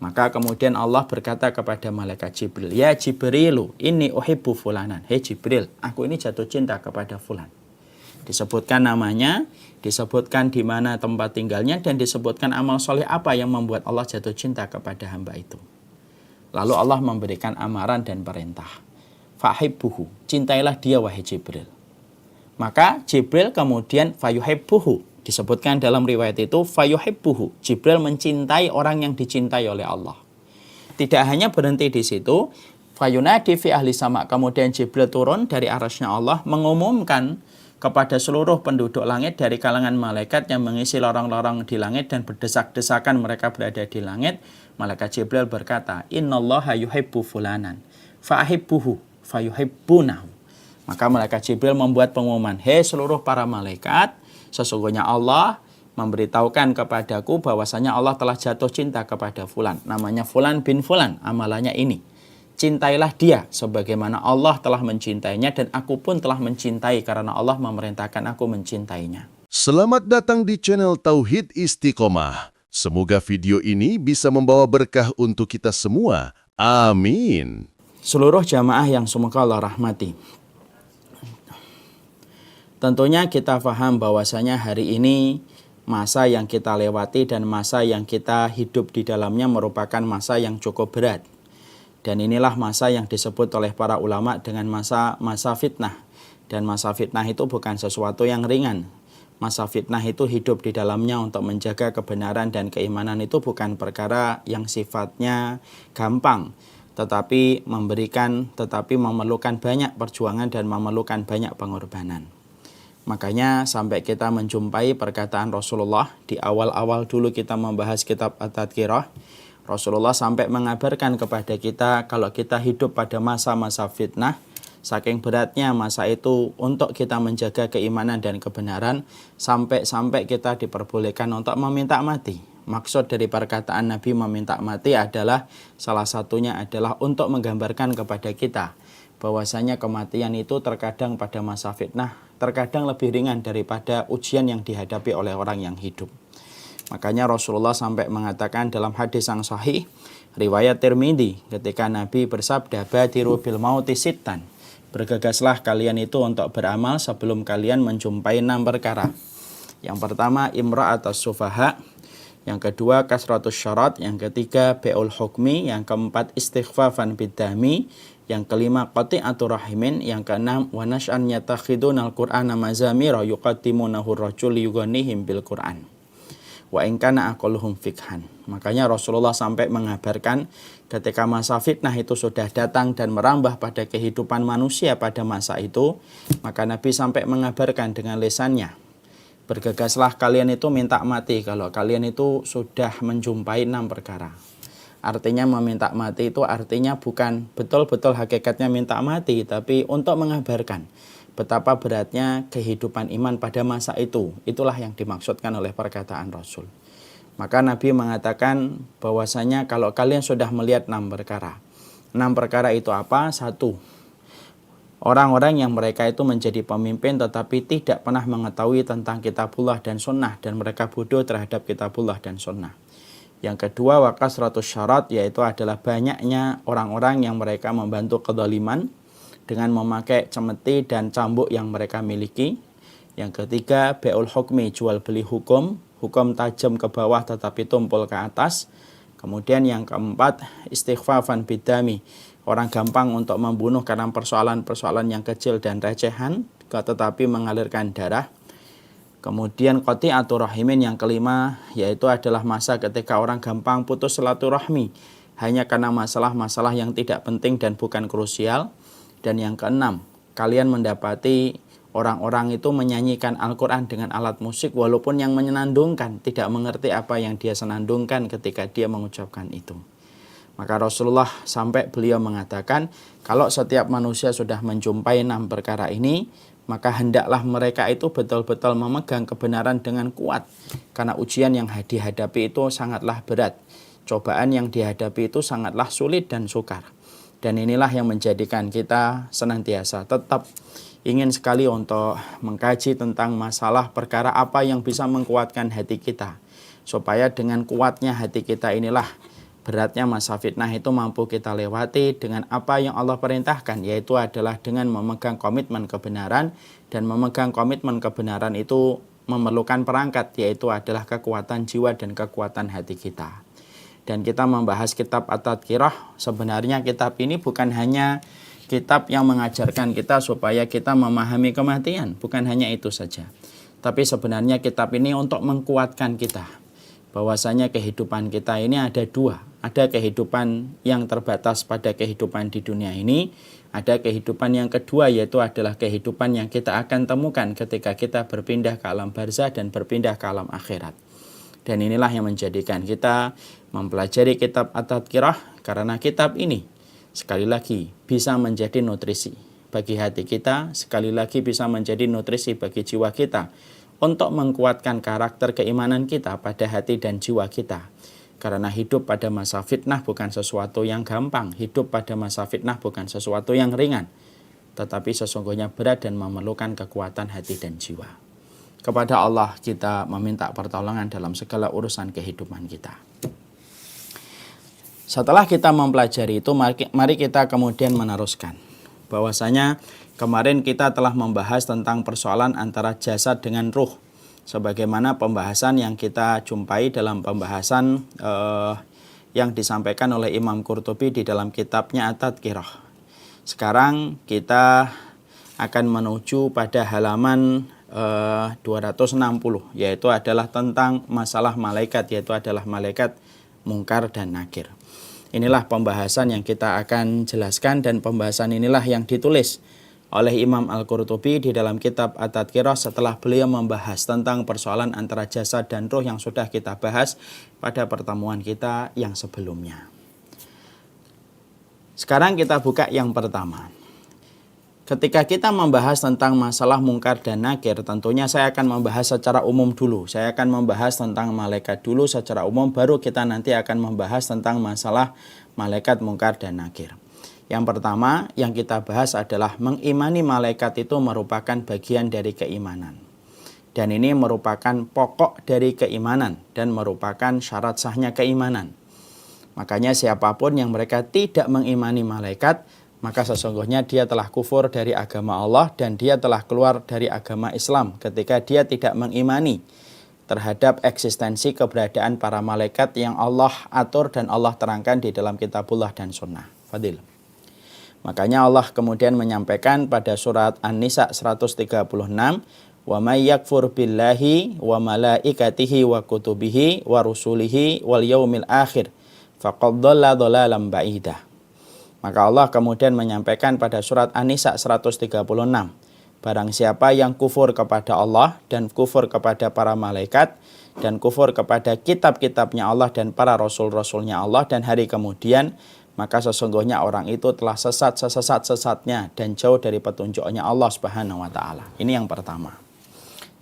Maka kemudian Allah berkata kepada malaikat Jibril, "Ya Jibrilu, inni uhibbu fulanan." Hei Jibril, aku ini jatuh cinta kepada fulan. Disebutkan namanya, disebutkan di mana tempat tinggalnya, dan disebutkan amal soleh apa yang membuat Allah jatuh cinta kepada hamba itu. Lalu Allah memberikan amaran dan perintah. Fahibbuhu, cintailah dia wahai Jibril. Maka Jibril kemudian fayuhibbuhu. Disebutkan dalam riwayat itu fayuhibbuhu. Jibril mencintai orang yang dicintai oleh Allah. Tidak hanya berhenti di situ, fayunadi fi ahli sama. Kemudian Jibril turun dari arasnya Allah mengumumkan kepada seluruh penduduk langit dari kalangan malaikat yang mengisi lorong-lorong di langit dan berdesak-desakan mereka berada di langit. Malaikat Jibril berkata, "Innallaha yuhibbu fulanan fa'ahibbuhu fayuhibbunahu." Maka malaikat Jibril membuat pengumuman, "Hei seluruh para malaikat, sesungguhnya Allah memberitahukan kepadaku bahwasanya Allah telah jatuh cinta kepada fulan. Namanya fulan bin fulan, amalannya ini. Cintailah dia sebagaimana Allah telah mencintainya dan aku pun telah mencintai karena Allah memerintahkan aku mencintainya." Selamat datang di channel Tauhid Istiqomah. Semoga video ini bisa membawa berkah untuk kita semua. Amin. Seluruh jamaah yang semoga Allah rahmati. Tentunya kita paham bahwasanya hari ini masa yang kita lewati dan masa yang kita hidup di dalamnya merupakan masa yang cukup berat. Dan inilah masa yang disebut oleh para ulama dengan masa fitnah. Dan masa fitnah itu bukan sesuatu yang ringan. Masa fitnah itu hidup di dalamnya untuk menjaga kebenaran dan keimanan itu bukan perkara yang sifatnya gampang. Tetapi memerlukan banyak perjuangan dan memerlukan banyak pengorbanan. Makanya sampai kita menjumpai perkataan Rasulullah di awal-awal dulu kita membahas kitab At-Tadhkirah, Rasulullah sampai mengabarkan kepada kita kalau kita hidup pada masa-masa fitnah, saking beratnya masa itu untuk kita menjaga keimanan dan kebenaran, sampai kita diperbolehkan untuk meminta mati. Maksud dari perkataan Nabi meminta mati adalah salah satunya adalah untuk menggambarkan kepada kita bahwasanya kematian itu terkadang pada masa fitnah terkadang lebih ringan daripada ujian yang dihadapi oleh orang yang hidup. Makanya Rasulullah sampai mengatakan dalam hadis yang sahih riwayat Tirmidzi ketika Nabi bersabda, "Badiru bil mauti sittan." Bergegaslah kalian itu untuk beramal sebelum kalian menjumpai 6 perkara. Yang pertama imra'atus sufaha, yang kedua kasratus syarat, yang ketiga be'ul hukmi, yang keempat istighfafan bidami, yang kelima qati'atur rahimin, yang keenam wa nas'an yatakhidunal qur'ana mazamira yuqaddimunahu rajul yughanihim bil qur'an wa in kana aqalluhum fikhan. Makanya Rasulullah sampai mengabarkan ketika masa fitnah itu sudah datang dan merambah pada kehidupan manusia pada masa itu, maka Nabi sampai mengabarkan dengan lisannya, bergegaslah kalian itu minta mati kalau kalian itu sudah menjumpai 6 perkara. Artinya meminta mati itu artinya bukan betul-betul hakikatnya minta mati, tapi untuk mengabarkan betapa beratnya kehidupan iman pada masa itu. Itulah yang dimaksudkan oleh perkataan Rasul. Maka Nabi mengatakan bahwasanya kalau kalian sudah melihat 6 perkara. 6 perkara itu apa? 1. Orang-orang yang mereka itu menjadi pemimpin tetapi tidak pernah mengetahui tentang kitabullah dan sunnah dan mereka bodoh terhadap kitabullah dan sunnah. Yang kedua kasratus syarat, yaitu adalah banyaknya orang-orang yang mereka membantu kezaliman dengan memakai cemeti dan cambuk yang mereka miliki. Yang ketiga be'ul hukmi, jual beli hukum tajam ke bawah tetapi tumpul ke atas. Kemudian yang keempat istighfafan bidami, orang gampang untuk membunuh karena persoalan-persoalan yang kecil dan recehan tetapi mengalirkan darah. Kemudian qati'atur rahimin, yang kelima yaitu adalah masa ketika orang gampang putus silaturahmi hanya karena masalah-masalah yang tidak penting dan bukan krusial. Dan yang keenam, kalian mendapati orang-orang itu menyanyikan Al-Quran dengan alat musik walaupun yang menyenandungkan tidak mengerti apa yang dia senandungkan ketika dia mengucapkan itu. Maka Rasulullah sampai beliau mengatakan kalau setiap manusia sudah menjumpai 6 perkara ini, maka hendaklah mereka itu betul-betul memegang kebenaran dengan kuat. Karena ujian yang dihadapi itu sangatlah berat. Cobaan yang dihadapi itu sangatlah sulit dan sukar. Dan inilah yang menjadikan kita senantiasa tetap ingin sekali untuk mengkaji tentang masalah perkara apa yang bisa menguatkan hati kita. Supaya dengan kuatnya hati kita inilah beratnya masa fitnah itu mampu kita lewati dengan apa yang Allah perintahkan, yaitu adalah dengan memegang komitmen kebenaran, dan memegang komitmen kebenaran itu memerlukan perangkat, yaitu adalah kekuatan jiwa dan kekuatan hati kita. Dan kita membahas kitab At-Tadhkirah, sebenarnya kitab ini bukan hanya kitab yang mengajarkan kita supaya kita memahami kematian, bukan hanya itu saja. Tapi sebenarnya kitab ini untuk mengkuatkan kita, bahwasanya kehidupan kita ini ada dua. Ada kehidupan yang terbatas pada kehidupan di dunia ini, ada kehidupan yang kedua, yaitu adalah kehidupan yang kita akan temukan ketika kita berpindah ke alam barzah dan berpindah ke alam akhirat. Dan inilah yang menjadikan kita mempelajari kitab At-Tadhkirah, karena kitab ini sekali lagi bisa menjadi nutrisi bagi hati kita, sekali lagi bisa menjadi nutrisi bagi jiwa kita, untuk mengkuatkan karakter keimanan kita pada hati dan jiwa kita. Karena hidup pada masa fitnah bukan sesuatu yang gampang, hidup pada masa fitnah bukan sesuatu yang ringan, tetapi sesungguhnya berat dan memerlukan kekuatan hati dan jiwa. Kepada Allah kita meminta pertolongan dalam segala urusan kehidupan kita. Setelah kita mempelajari itu, mari kita kemudian meneruskan. Bahwasanya kemarin kita telah membahas tentang persoalan antara jasad dengan ruh, sebagaimana pembahasan yang kita jumpai dalam pembahasan yang disampaikan oleh Imam Qurtubi di dalam kitabnya At-Tadhkirah. Sekarang kita akan menuju pada halaman 260, yaitu adalah tentang masalah malaikat, yaitu adalah malaikat Mungkar dan Nakir. Inilah pembahasan yang kita akan jelaskan, dan pembahasan inilah yang ditulis oleh Imam Al-Qurtubi di dalam kitab At-Tadhkirah setelah beliau membahas tentang persoalan antara jasad dan ruh yang sudah kita bahas pada pertemuan kita yang sebelumnya. Sekarang kita buka yang pertama. Ketika kita membahas tentang masalah Mungkar dan Nakir, tentunya saya akan membahas secara umum dulu. Saya akan membahas tentang malaikat dulu secara umum, baru kita nanti akan membahas tentang masalah malaikat Mungkar dan Nakir. Yang pertama yang kita bahas adalah mengimani malaikat itu merupakan bagian dari keimanan. Dan ini merupakan pokok dari keimanan dan merupakan syarat sahnya keimanan. Makanya siapapun yang mereka tidak mengimani malaikat, maka sesungguhnya dia telah kufur dari agama Allah dan dia telah keluar dari agama Islam ketika dia tidak mengimani terhadap eksistensi keberadaan para malaikat yang Allah atur dan Allah terangkan di dalam kitabullah dan sunnah. Fadil. Makanya Allah kemudian menyampaikan pada surat An-Nisa 136, "Wa may yakfur billahi wa malaikatihi wa kutubihi wa rusulihi wal yaumil akhir faqad dhalla dhalalan ba'idah." Maka Allah kemudian menyampaikan pada surat An-Nisa 136, barang siapa yang kufur kepada Allah dan kufur kepada para malaikat dan kufur kepada kitab-kitabnya Allah dan para rasul-rasulnya Allah dan hari kemudian, maka sesungguhnya orang itu telah sesat sesat-sesatnya dan jauh dari petunjuknya Allah Subhanahu wa taala. Ini yang pertama.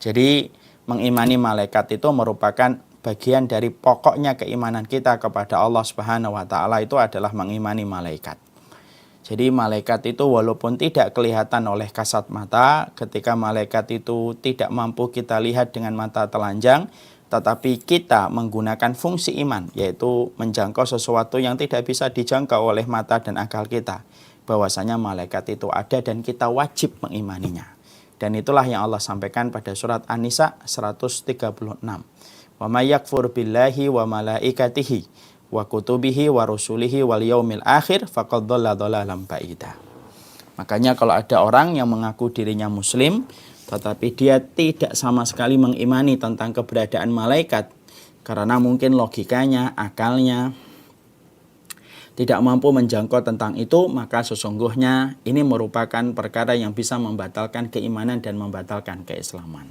Jadi mengimani malaikat itu merupakan bagian dari pokoknya keimanan kita kepada Allah Subhanahu wa taala, itu adalah mengimani malaikat. Jadi malaikat itu walaupun tidak kelihatan oleh kasat mata, ketika malaikat itu tidak mampu kita lihat dengan mata telanjang, tetapi kita menggunakan fungsi iman, yaitu menjangkau sesuatu yang tidak bisa dijangkau oleh mata dan akal kita, bahwasanya malaikat itu ada dan kita wajib mengimaninya. Dan itulah yang Allah sampaikan pada surat An-Nisa 136. "Wa may yakfur billahi wa malaikatihi wa kutubihi wa rusulihi wal yaumil akhir faqad dhalla dhalalan ba'idah." Makanya kalau ada orang yang mengaku dirinya muslim tetapi dia tidak sama sekali mengimani tentang keberadaan malaikat karena mungkin logikanya, akalnya tidak mampu menjangkau tentang itu, maka sesungguhnya ini merupakan perkara yang bisa membatalkan keimanan dan membatalkan keislaman.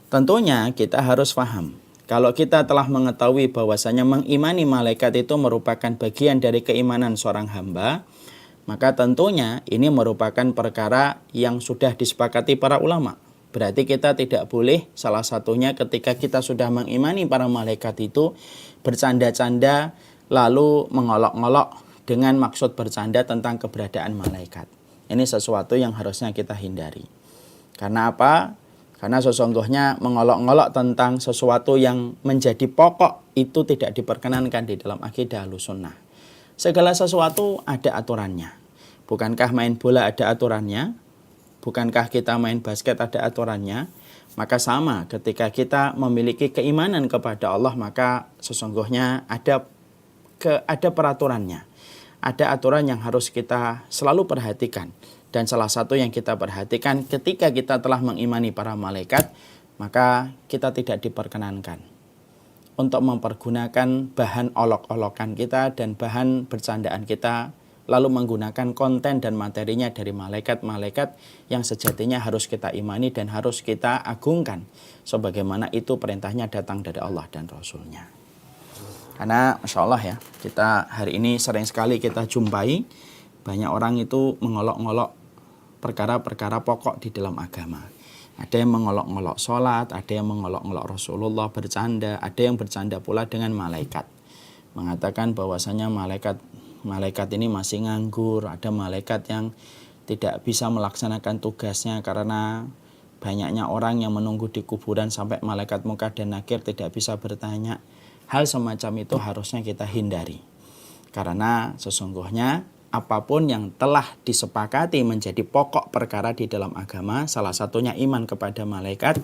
Tentunya kita harus paham, kalau kita telah mengetahui bahwasanya mengimani malaikat itu merupakan bagian dari keimanan seorang hamba, maka tentunya ini merupakan perkara yang sudah disepakati para ulama. Berarti kita tidak boleh salah satunya ketika kita sudah mengimani para malaikat itu bercanda-canda lalu mengolok-ngolok dengan maksud bercanda tentang keberadaan malaikat. Ini sesuatu yang harusnya kita hindari. Karena apa? Karena sesungguhnya mengolok-olok tentang sesuatu yang menjadi pokok itu tidak diperkenankan di dalam akidah Ahlussunnah. Segala sesuatu ada aturannya. Bukankah main bola ada aturannya? Bukankah kita main basket ada aturannya? Maka sama ketika kita memiliki keimanan kepada Allah, maka sesungguhnya ada peraturannya. Ada aturan yang harus kita selalu perhatikan. Dan salah satu yang kita perhatikan ketika kita telah mengimani para malaikat, maka kita tidak diperkenankan untuk mempergunakan bahan olok-olokan kita dan bahan bercandaan kita, lalu menggunakan konten dan materinya dari malaikat-malaikat yang sejatinya harus kita imani dan harus kita agungkan, sebagaimana itu perintahnya datang dari Allah dan Rasulnya. Karena Masya Allah ya, kita hari ini sering sekali kita jumpai banyak orang itu mengolok-olok perkara-perkara pokok di dalam agama. Ada yang mengolok-olok sholat, ada yang mengolok-olok Rasulullah bercanda, ada yang bercanda pula dengan malaikat. Mengatakan bahwasanya malaikat ini masih nganggur, ada malaikat yang tidak bisa melaksanakan tugasnya karena banyaknya orang yang menunggu di kuburan sampai malaikat Munkar dan Nakir tidak bisa bertanya. Hal semacam itu harusnya kita hindari. Karena sesungguhnya apapun yang telah disepakati menjadi pokok perkara di dalam agama, salah satunya iman kepada malaikat,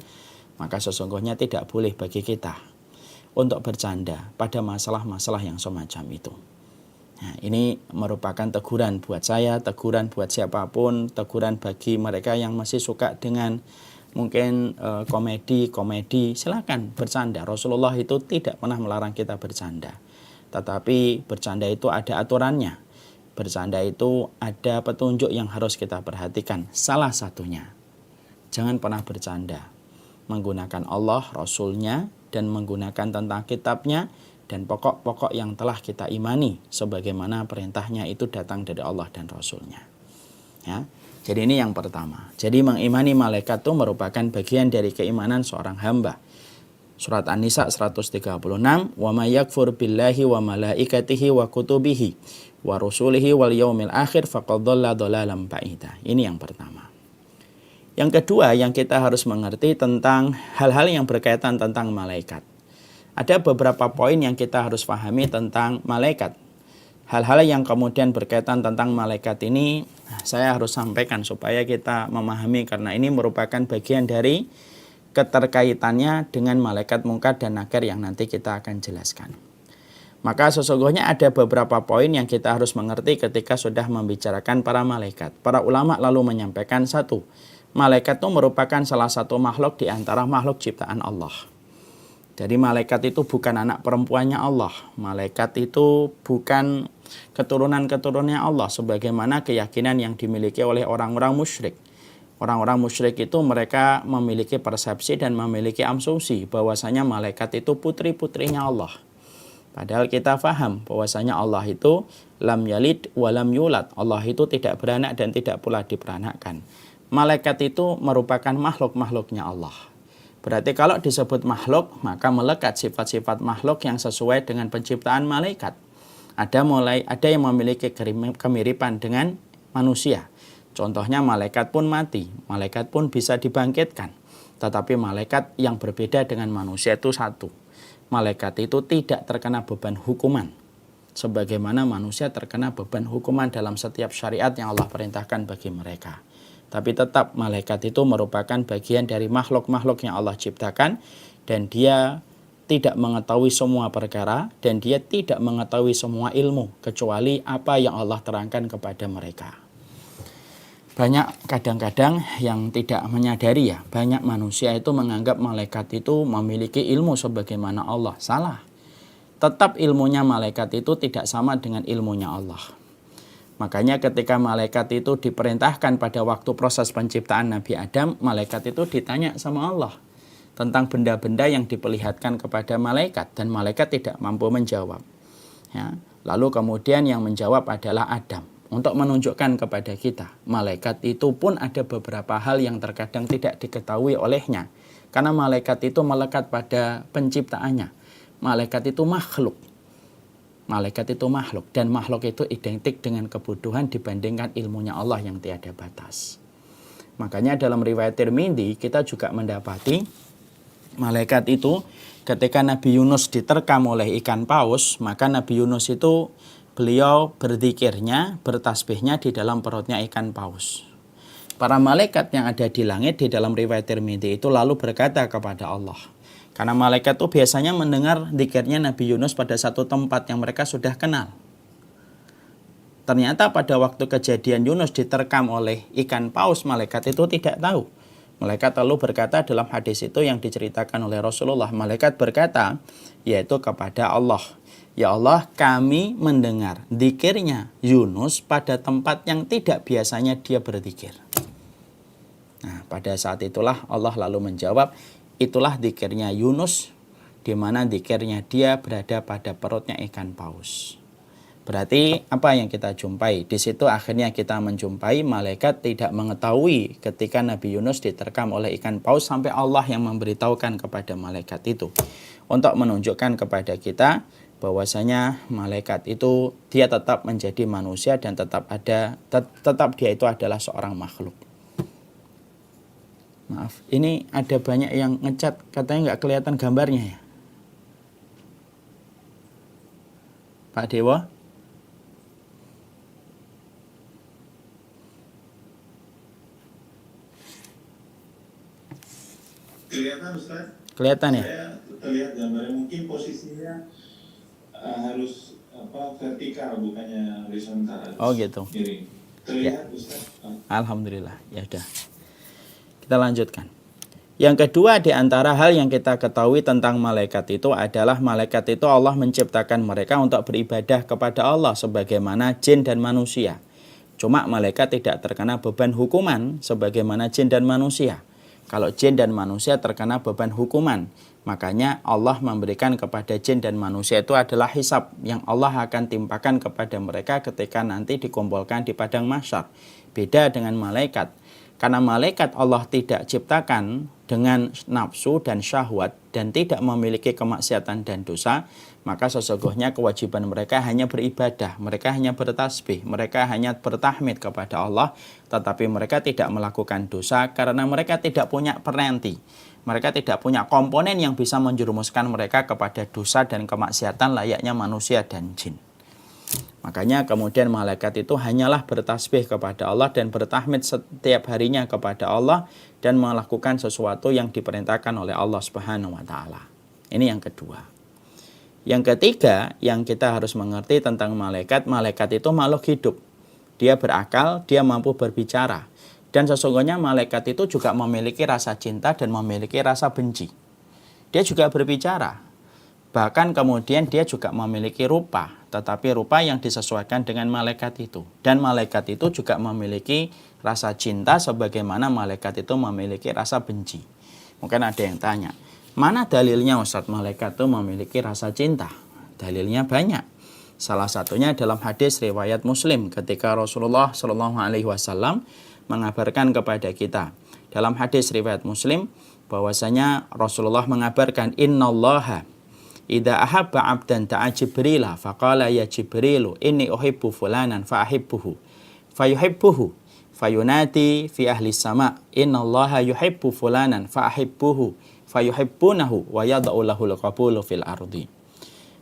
maka sesungguhnya tidak boleh bagi kita untuk bercanda pada masalah-masalah yang semacam itu. Nah, ini merupakan teguran buat saya, teguran buat siapapun, teguran bagi mereka yang masih suka dengan mungkin komedi, silakan bercanda. Rasulullah itu tidak pernah melarang kita bercanda. Tetapi bercanda itu ada aturannya. Bercanda itu ada petunjuk yang harus kita perhatikan. Salah satunya, jangan pernah bercanda menggunakan Allah, Rasulnya, dan menggunakan tentang kitabnya dan pokok-pokok yang telah kita imani sebagaimana perintahnya itu datang dari Allah dan Rasulnya. Ya. Jadi ini yang pertama. Jadi mengimani malaikat itu merupakan bagian dari keimanan seorang hamba. Surat An-Nisa 136, "Wa may yakfur billahi wa malaikatihi wa kutubihi wa rusulihi wal yaumil akhir faqad dhalla dhalalan ba'ida." Ini yang pertama. Yang kedua yang kita harus mengerti tentang hal-hal yang berkaitan tentang malaikat. Ada beberapa poin yang kita harus pahami tentang malaikat. Hal-hal yang kemudian berkaitan tentang malaikat ini saya harus sampaikan supaya kita memahami, karena ini merupakan bagian dari keterkaitannya dengan malaikat Munkar dan Nakir yang nanti kita akan jelaskan. Maka sesungguhnya ada beberapa poin yang kita harus mengerti ketika sudah membicarakan para malaikat. Para ulama lalu menyampaikan satu, malaikat itu merupakan salah satu makhluk di antara makhluk ciptaan Allah. Jadi malaikat itu bukan anak perempuannya Allah. Malaikat itu bukan keturunan-keturunannya Allah sebagaimana keyakinan yang dimiliki oleh orang-orang musyrik. Orang-orang musyrik itu mereka memiliki persepsi dan memiliki asumsi bahwasanya malaikat itu putri-putrinya Allah. Padahal kita faham bahwasanya Allah itu lam yalid wa lam yulad. Allah itu tidak beranak dan tidak pula diperanakkan. Malaikat itu merupakan makhluk-makhluknya Allah. Berarti kalau disebut makhluk, maka melekat sifat-sifat makhluk yang sesuai dengan penciptaan malaikat. Ada yang memiliki kemiripan dengan manusia. Contohnya malaikat pun mati, malaikat pun bisa dibangkitkan. Tetapi malaikat yang berbeda dengan manusia itu satu. Malaikat itu tidak terkena beban hukuman. Sebagaimana manusia terkena beban hukuman dalam setiap syariat yang Allah perintahkan bagi mereka. Tapi tetap malaikat itu merupakan bagian dari makhluk-makhluk yang Allah ciptakan. Dan dia tidak mengetahui semua perkara. Dan dia tidak mengetahui semua ilmu. Kecuali apa yang Allah terangkan kepada mereka. Banyak kadang-kadang yang tidak menyadari ya. Banyak manusia itu menganggap malaikat itu memiliki ilmu sebagaimana Allah. Salah. Tetap ilmunya malaikat itu tidak sama dengan ilmunya Allah. Makanya ketika malaikat itu diperintahkan pada waktu proses penciptaan Nabi Adam, malaikat itu ditanya sama Allah tentang benda-benda yang diperlihatkan kepada malaikat, dan malaikat tidak mampu menjawab. Ya. Lalu kemudian yang menjawab adalah Adam. Untuk menunjukkan kepada kita, malaikat itu pun ada beberapa hal yang terkadang tidak diketahui olehnya. Karena malaikat itu melekat pada penciptaannya. Malaikat itu makhluk. Malaikat itu makhluk, dan makhluk itu identik dengan kebutuhan dibandingkan ilmunya Allah yang tiada batas. Makanya dalam riwayat Tirmidzi kita juga mendapati malaikat itu ketika Nabi Yunus diterkam oleh ikan paus, maka Nabi Yunus itu beliau berzikirnya, bertasbihnya di dalam perutnya ikan paus. Para malaikat yang ada di langit di dalam riwayat Tirmidzi itu lalu berkata kepada Allah. Karena malaikat itu biasanya mendengar zikirnya Nabi Yunus pada satu tempat yang mereka sudah kenal. Ternyata pada waktu kejadian Yunus diterkam oleh ikan paus, malaikat itu tidak tahu. Malaikat lalu berkata dalam hadis itu yang diceritakan oleh Rasulullah, malaikat berkata yaitu kepada Allah, ya Allah, kami mendengar zikirnya Yunus pada tempat yang tidak biasanya dia berzikir. Nah, pada saat itulah Allah lalu menjawab, itulah zikirnya Yunus, di mana zikirnya dia berada pada perutnya ikan paus. Berarti apa yang kita jumpai? Di situ akhirnya kita menjumpai malaikat tidak mengetahui ketika Nabi Yunus diterkam oleh ikan paus sampai Allah yang memberitahukan kepada malaikat itu. Untuk menunjukkan kepada kita bahwasanya malaikat itu dia tetap menjadi manusia dan tetap dia itu adalah seorang makhluk. Maaf, ini ada banyak yang ngecat katanya nggak kelihatan gambarnya ya. Pak Dewa? Kelihatan Ustaz? Kelihatan ya? Saya terlihat gambarnya, mungkin posisinya harus vertikal bukannya horizontal. Oh gitu. Miring. Terlihat Ya. Ustaz? Alhamdulillah. Ya udah. Kita lanjutkan. Yang kedua di antara hal yang kita ketahui tentang malaikat itu adalah malaikat itu Allah menciptakan mereka untuk beribadah kepada Allah sebagaimana jin dan manusia. Cuma malaikat tidak terkena beban hukuman sebagaimana jin dan manusia. Kalau jin dan manusia terkena beban hukuman, makanya Allah memberikan kepada jin dan manusia itu adalah hisab yang Allah akan timpakan kepada mereka ketika nanti dikumpulkan di padang mahsyar. Beda dengan malaikat. Karena malaikat Allah tidak ciptakan dengan nafsu dan syahwat dan tidak memiliki kemaksiatan dan dosa, maka sesungguhnya kewajiban mereka hanya beribadah, mereka hanya bertasbih, mereka hanya bertahmid kepada Allah, tetapi mereka tidak melakukan dosa karena mereka tidak punya penanti. Mereka tidak punya komponen yang bisa menjerumuskan mereka kepada dosa dan kemaksiatan layaknya manusia dan jin. Makanya kemudian malaikat itu hanyalah bertasbih kepada Allah dan bertahmid setiap harinya kepada Allah dan melakukan sesuatu yang diperintahkan oleh Allah Subhanahu wa taala. Ini yang kedua. Yang ketiga yang kita harus mengerti tentang malaikat, malaikat itu makhluk hidup. Dia berakal, dia mampu berbicara. Dan sesungguhnya malaikat itu juga memiliki rasa cinta dan memiliki rasa benci. Dia juga berbicara. Bahkan kemudian dia juga memiliki rupa, tetapi rupa yang disesuaikan dengan malaikat itu. Dan malaikat itu juga memiliki rasa cinta sebagaimana malaikat itu memiliki rasa benci. Mungkin ada yang tanya, mana dalilnya Ustaz malaikat itu memiliki rasa cinta? Dalilnya banyak. Salah satunya dalam hadis riwayat Muslim ketika Rasulullah SAW mengabarkan kepada kita. Dalam hadis riwayat Muslim bahwasanya Rasulullah mengabarkan innallaha idza ahabba 'abdan ta'a Jibrila faqala ya Jibrilu inni uhibbu fulanan fa ahibbuhu fayuhibbuhu fayunati fi ahli sama innallaha yuhibbu fulanan fa ahibbuhu fayuhibbunahu wa yad'u lahul qabulu fil ardi.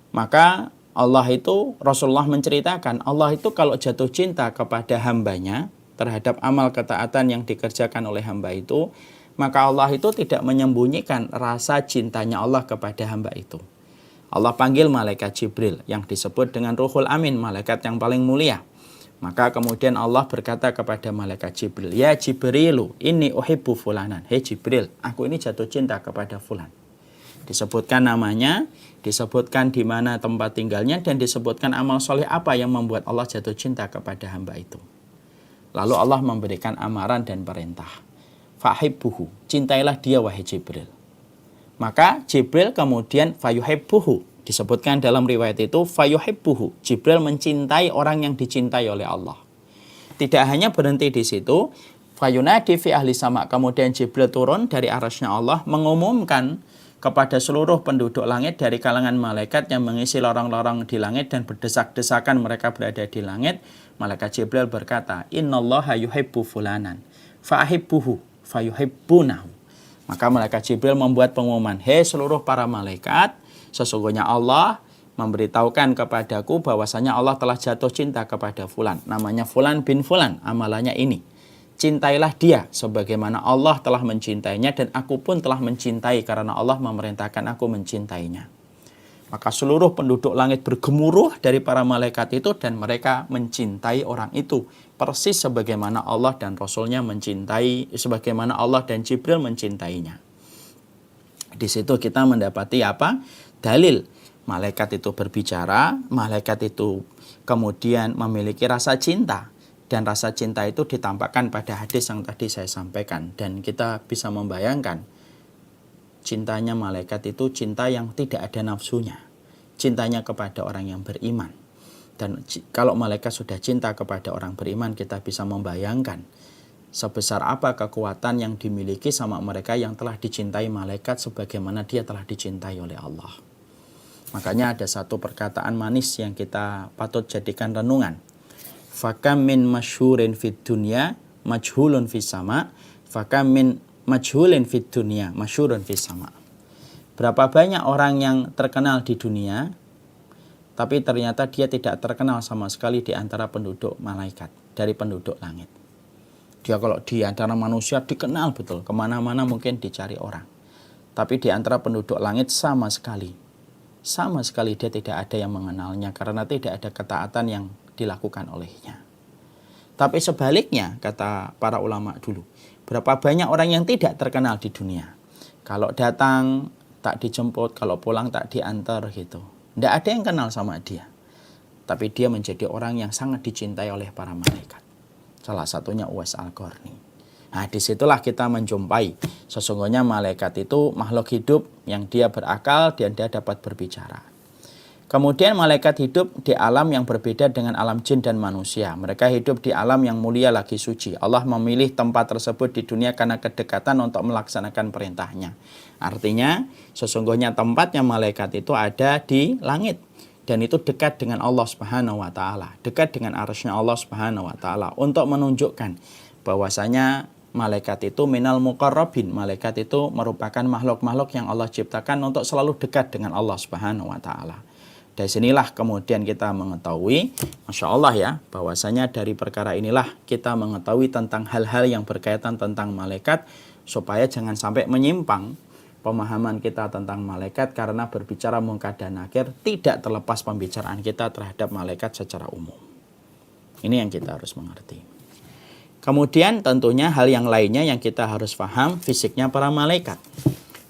Maka Allah itu, Rasulullah menceritakan, Allah itu kalau jatuh cinta kepada hambanya terhadap amal ketaatan yang dikerjakan oleh hamba itu, maka Allah itu tidak menyembunyikan rasa cintanya Allah kepada hamba itu. Allah panggil malaikat Jibril yang disebut dengan Ruhul Amin, malaikat yang paling mulia. Maka kemudian Allah berkata kepada malaikat Jibril, ya Jibrilu, inni uhibbu fulanan. Hei Jibril, aku ini jatuh cinta kepada fulan. Disebutkan namanya, disebutkan di mana tempat tinggalnya, dan disebutkan amal soleh apa yang membuat Allah jatuh cinta kepada hamba itu. Lalu Allah memberikan amaran dan perintah. Fahibbuhu, cintailah dia wahai Jibril. Maka Jibril kemudian fayuhibbuhu, disebutkan dalam riwayat itu fayuhibbuhu, Jibril mencintai orang yang dicintai oleh Allah. Tidak hanya berhenti di situ, fayunadi fi ahli sama, kemudian Jibril turun dari arasnya Allah mengumumkan kepada seluruh penduduk langit dari kalangan malaikat yang mengisi lorong-lorong di langit dan berdesak-desakan mereka berada di langit. Malaikat Jibril berkata, innallaha yuhibbu fulanan. fa'ahibbuhu fayuhibbunahu. Maka malaikat Jibril membuat pengumuman, hei seluruh para malaikat, sesungguhnya Allah memberitahukan kepadaku bahwasanya Allah telah jatuh cinta kepada fulan. Namanya fulan bin fulan, amalannya ini. Cintailah dia sebagaimana Allah telah mencintainya dan aku pun telah mencintai karena Allah memerintahkan aku mencintainya. Maka seluruh penduduk langit bergemuruh dari para malaikat itu dan mereka mencintai orang itu. Persis sebagaimana Allah dan Rasulnya mencintai, sebagaimana Allah dan Jibril mencintainya. Di situ kita mendapati apa? Dalil. Malaikat itu berbicara, malaikat itu kemudian memiliki rasa cinta. Dan rasa cinta itu ditampakkan pada hadis yang tadi saya sampaikan. Dan kita bisa membayangkan, cintanya malaikat itu cinta yang tidak ada nafsunya. Cintanya kepada orang yang beriman. Dan kalau malaikat sudah cinta kepada orang beriman, kita bisa membayangkan sebesar apa kekuatan yang dimiliki sama mereka yang telah dicintai malaikat sebagaimana dia telah dicintai oleh Allah. Makanya ada satu perkataan manis yang kita patut jadikan renungan. Fakam min masyhurin fid dunya majhulun fis sama, fakam min majhulin fid dunya masyhurun fis sama. Berapa banyak orang yang terkenal di dunia, tapi ternyata dia tidak terkenal sama sekali di antara penduduk malaikat, dari penduduk langit. Dia kalau di antara manusia dikenal betul, kemana-mana mungkin dicari orang. Tapi di antara penduduk langit sama sekali dia tidak ada yang mengenalnya karena tidak ada ketaatan yang dilakukan olehnya. Tapi sebaliknya, kata para ulama dulu, berapa banyak orang yang tidak terkenal di dunia. Kalau datang tak dijemput, kalau pulang tak diantar gitu. Tidak ada yang kenal sama dia. Tapi dia menjadi orang yang sangat dicintai oleh para malaikat. Salah satunya Uwais Al-Qarni. Nah, disitulah kita menjumpai sesungguhnya malaikat itu makhluk hidup yang dia berakal dan dia dapat berbicara. Kemudian malaikat hidup di alam yang berbeda dengan alam jin dan manusia. Mereka hidup di alam yang mulia lagi suci. Allah memilih tempat tersebut di dunia karena kedekatan untuk melaksanakan perintahnya. Artinya sesungguhnya tempatnya malaikat itu ada di langit. Dan itu dekat dengan Allah Subhanahu wa ta'ala. Dekat dengan arsy-Nya Allah Subhanahu wa ta'ala. Untuk menunjukkan bahwasanya malaikat itu minal muqarrabin. Malaikat itu merupakan makhluk-makhluk yang Allah ciptakan untuk selalu dekat dengan Allah Subhanahu wa ta'ala. Dari sinilah kemudian kita mengetahui, Masya Allah ya, bahwasanya dari perkara inilah kita mengetahui tentang hal-hal yang berkaitan tentang malaikat, supaya jangan sampai menyimpang pemahaman kita tentang malaikat karena berbicara munkar dan nakir tidak terlepas pembicaraan kita terhadap malaikat secara umum. Ini yang kita harus mengerti. Kemudian tentunya hal yang lainnya yang kita harus paham, fisiknya para malaikat.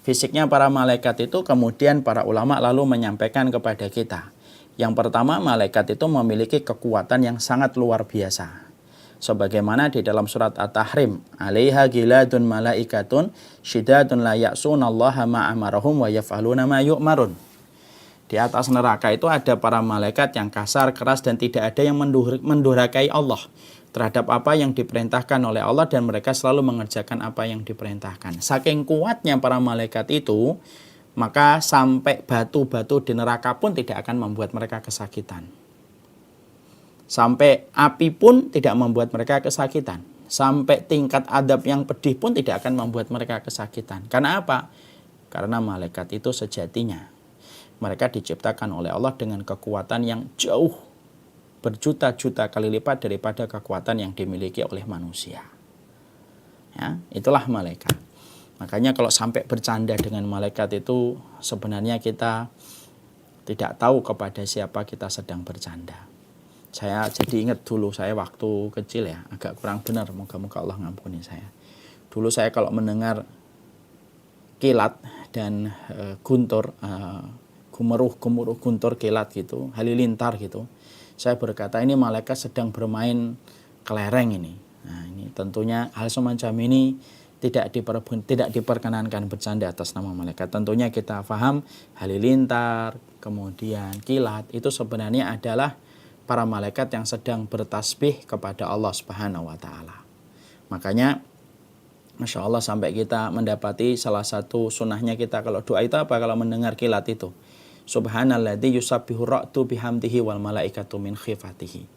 Fisiknya para malaikat itu kemudian para ulama lalu menyampaikan kepada kita. Yang pertama, malaikat itu memiliki kekuatan yang sangat luar biasa. Sebagaimana di dalam surat At-Tahrim, "Alaiha giladun malaikatun syidadun la ya'sunallaha ma amarahum wa yaf'aluna ma yu'marun." Di atas neraka itu ada para malaikat yang kasar, keras dan tidak ada yang mendurhakai Allah terhadap apa yang diperintahkan oleh Allah dan mereka selalu mengerjakan apa yang diperintahkan. Saking kuatnya para malaikat itu, maka sampai batu-batu di neraka pun tidak akan membuat mereka kesakitan. Sampai api pun tidak membuat mereka kesakitan. Sampai tingkat adab yang pedih pun tidak akan membuat mereka kesakitan. Karena apa? Karena malaikat itu sejatinya mereka diciptakan oleh Allah dengan kekuatan yang jauh berjuta-juta kali lipat daripada kekuatan yang dimiliki oleh manusia. Ya, itulah malaikat. Makanya kalau sampai bercanda dengan malaikat itu sebenarnya kita tidak tahu kepada siapa kita sedang bercanda. Saya jadi ingat dulu saya waktu kecil ya, agak kurang benar, moga-moga Allah ngampuni saya. Dulu saya kalau mendengar kilat dan guntur, gemuruh guntur kilat gitu, halilintar gitu, saya berkata ini malaikat sedang bermain kelereng ini. Nah, ini tentunya hal semacam ini tidak diperkenankan bercanda atas nama malaikat. Tentunya kita paham halilintar, kemudian kilat itu sebenarnya adalah para malaikat yang sedang bertasbih kepada Allah Subhanahu wa taala. Makanya Masya Allah sampai kita mendapati salah satu sunnahnya kita kalau doa itu apa? Kalau mendengar kilat itu, Subhanalladzi yusabbihu ra'du bihamdihi wal malaikatu min khifatihi.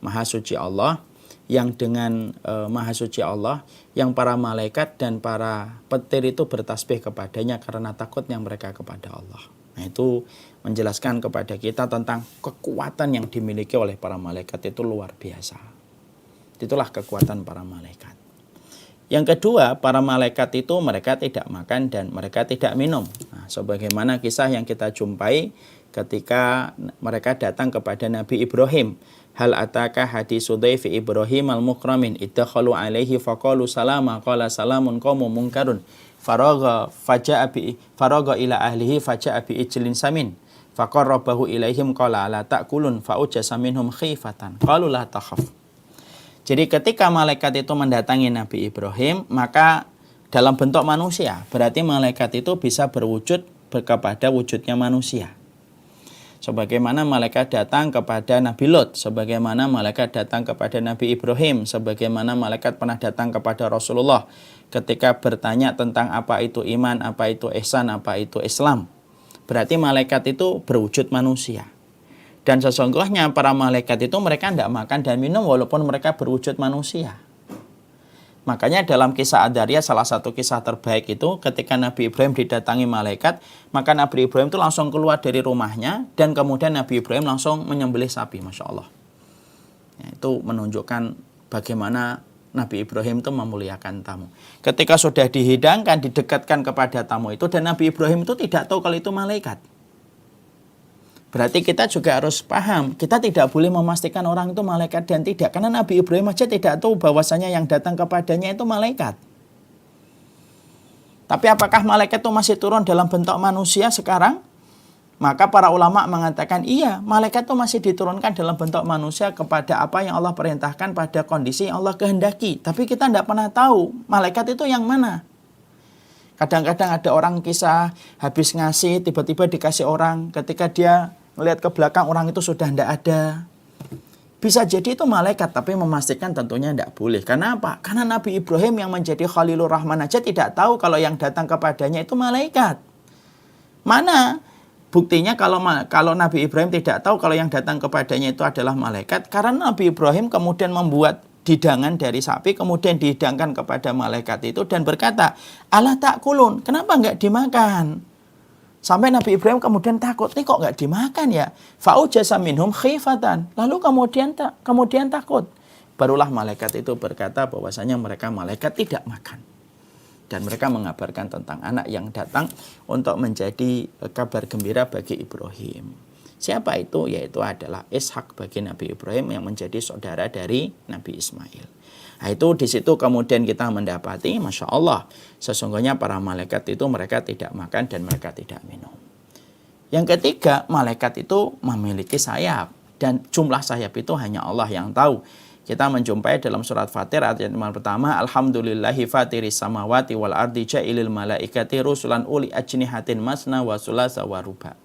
Maha suci Allah yang dengan Maha Suci Allah, yang para malaikat dan para petir itu bertasbih kepadanya karena takutnya mereka kepada Allah. Nah, itu menjelaskan kepada kita tentang kekuatan yang dimiliki oleh para malaikat itu luar biasa. Itulah kekuatan para malaikat. Yang kedua, para malaikat itu mereka tidak makan dan mereka tidak minum. Nah, sebagaimana kisah yang kita jumpai ketika mereka datang kepada Nabi Ibrahim. Hal ataka hadisu dhaifi Ibrahim al-mukramin iddakhalu alaihi faqalu salama qala salamun qaumun munkarun faraga ila ahlihi faja'a bi ijlin samin faqarrabahu ilaihim qala la ta'kulun fa'ujasa minhum khifatan qalu la takhaf. Jadi ketika malaikat itu mendatangi Nabi Ibrahim, maka dalam bentuk manusia, berarti malaikat itu bisa berwujud kepada wujudnya manusia. Sebagaimana malaikat datang kepada Nabi Lot, sebagaimana malaikat datang kepada Nabi Ibrahim, sebagaimana malaikat pernah datang kepada Rasulullah ketika bertanya tentang apa itu iman, apa itu ihsan, apa itu Islam. Berarti malaikat itu berwujud manusia. Dan sesungguhnya para malaikat itu mereka tidak makan dan minum walaupun mereka berwujud manusia. Makanya dalam kisah Ad-Dariyah, salah satu kisah terbaik itu ketika Nabi Ibrahim didatangi malaikat, maka Nabi Ibrahim itu langsung keluar dari rumahnya dan kemudian Nabi Ibrahim langsung menyembelih sapi, Masya Allah. Ya, itu menunjukkan bagaimana Nabi Ibrahim itu memuliakan tamu. Ketika sudah dihidangkan, didekatkan kepada tamu itu, dan Nabi Ibrahim itu tidak tahu kalau itu malaikat. Berarti kita juga harus paham, kita tidak boleh memastikan orang itu malaikat dan tidak. Karena Nabi Ibrahim aja tidak tahu bahwasanya yang datang kepadanya itu malaikat. Tapi apakah malaikat itu masih turun dalam bentuk manusia sekarang? Maka para ulama mengatakan iya, malaikat itu masih diturunkan dalam bentuk manusia kepada apa yang Allah perintahkan pada kondisi yang Allah kehendaki. Tapi kita tidak pernah tahu malaikat itu yang mana. Kadang-kadang ada orang kisah habis ngasih, tiba-tiba dikasih orang, ketika dia melihat ke belakang orang itu sudah tidak ada. Bisa jadi itu malaikat, tapi memastikan tentunya tidak boleh. Karena apa? Karena Nabi Ibrahim yang menjadi Khalilur Rahman aja tidak tahu kalau yang datang kepadanya itu malaikat. Mana buktinya kalau Nabi Ibrahim tidak tahu kalau yang datang kepadanya itu adalah malaikat? Karena Nabi Ibrahim kemudian membuat hidangan dari sapi, kemudian dihidangkan kepada malaikat itu dan berkata, "Ala ta'kulun, kenapa enggak dimakan?" Sampai Nabi Ibrahim kemudian takut, "Ini kok enggak dimakan ya?" Fa'ujasa minhum khifatan. Lalu kemudian takut. Barulah malaikat itu berkata bahwasanya mereka malaikat tidak makan. Dan mereka mengabarkan tentang anak yang datang untuk menjadi kabar gembira bagi Ibrahim. Siapa itu? Yaitu adalah Ishak bagi Nabi Ibrahim yang menjadi saudara dari Nabi Ismail. Nah, itu di situ kemudian kita mendapati, Masya Allah, sesungguhnya para malaikat itu mereka tidak makan dan mereka tidak minum. Yang ketiga, malaikat itu memiliki sayap dan jumlah sayap itu hanya Allah yang tahu. Kita menjumpai dalam surat Fatir ayat yang pertama, Alhamdulillahi fatiris samawati wal ardi ja'ilil malaikati rusulan uli ajnihatin masna wa sulasa wa ruba.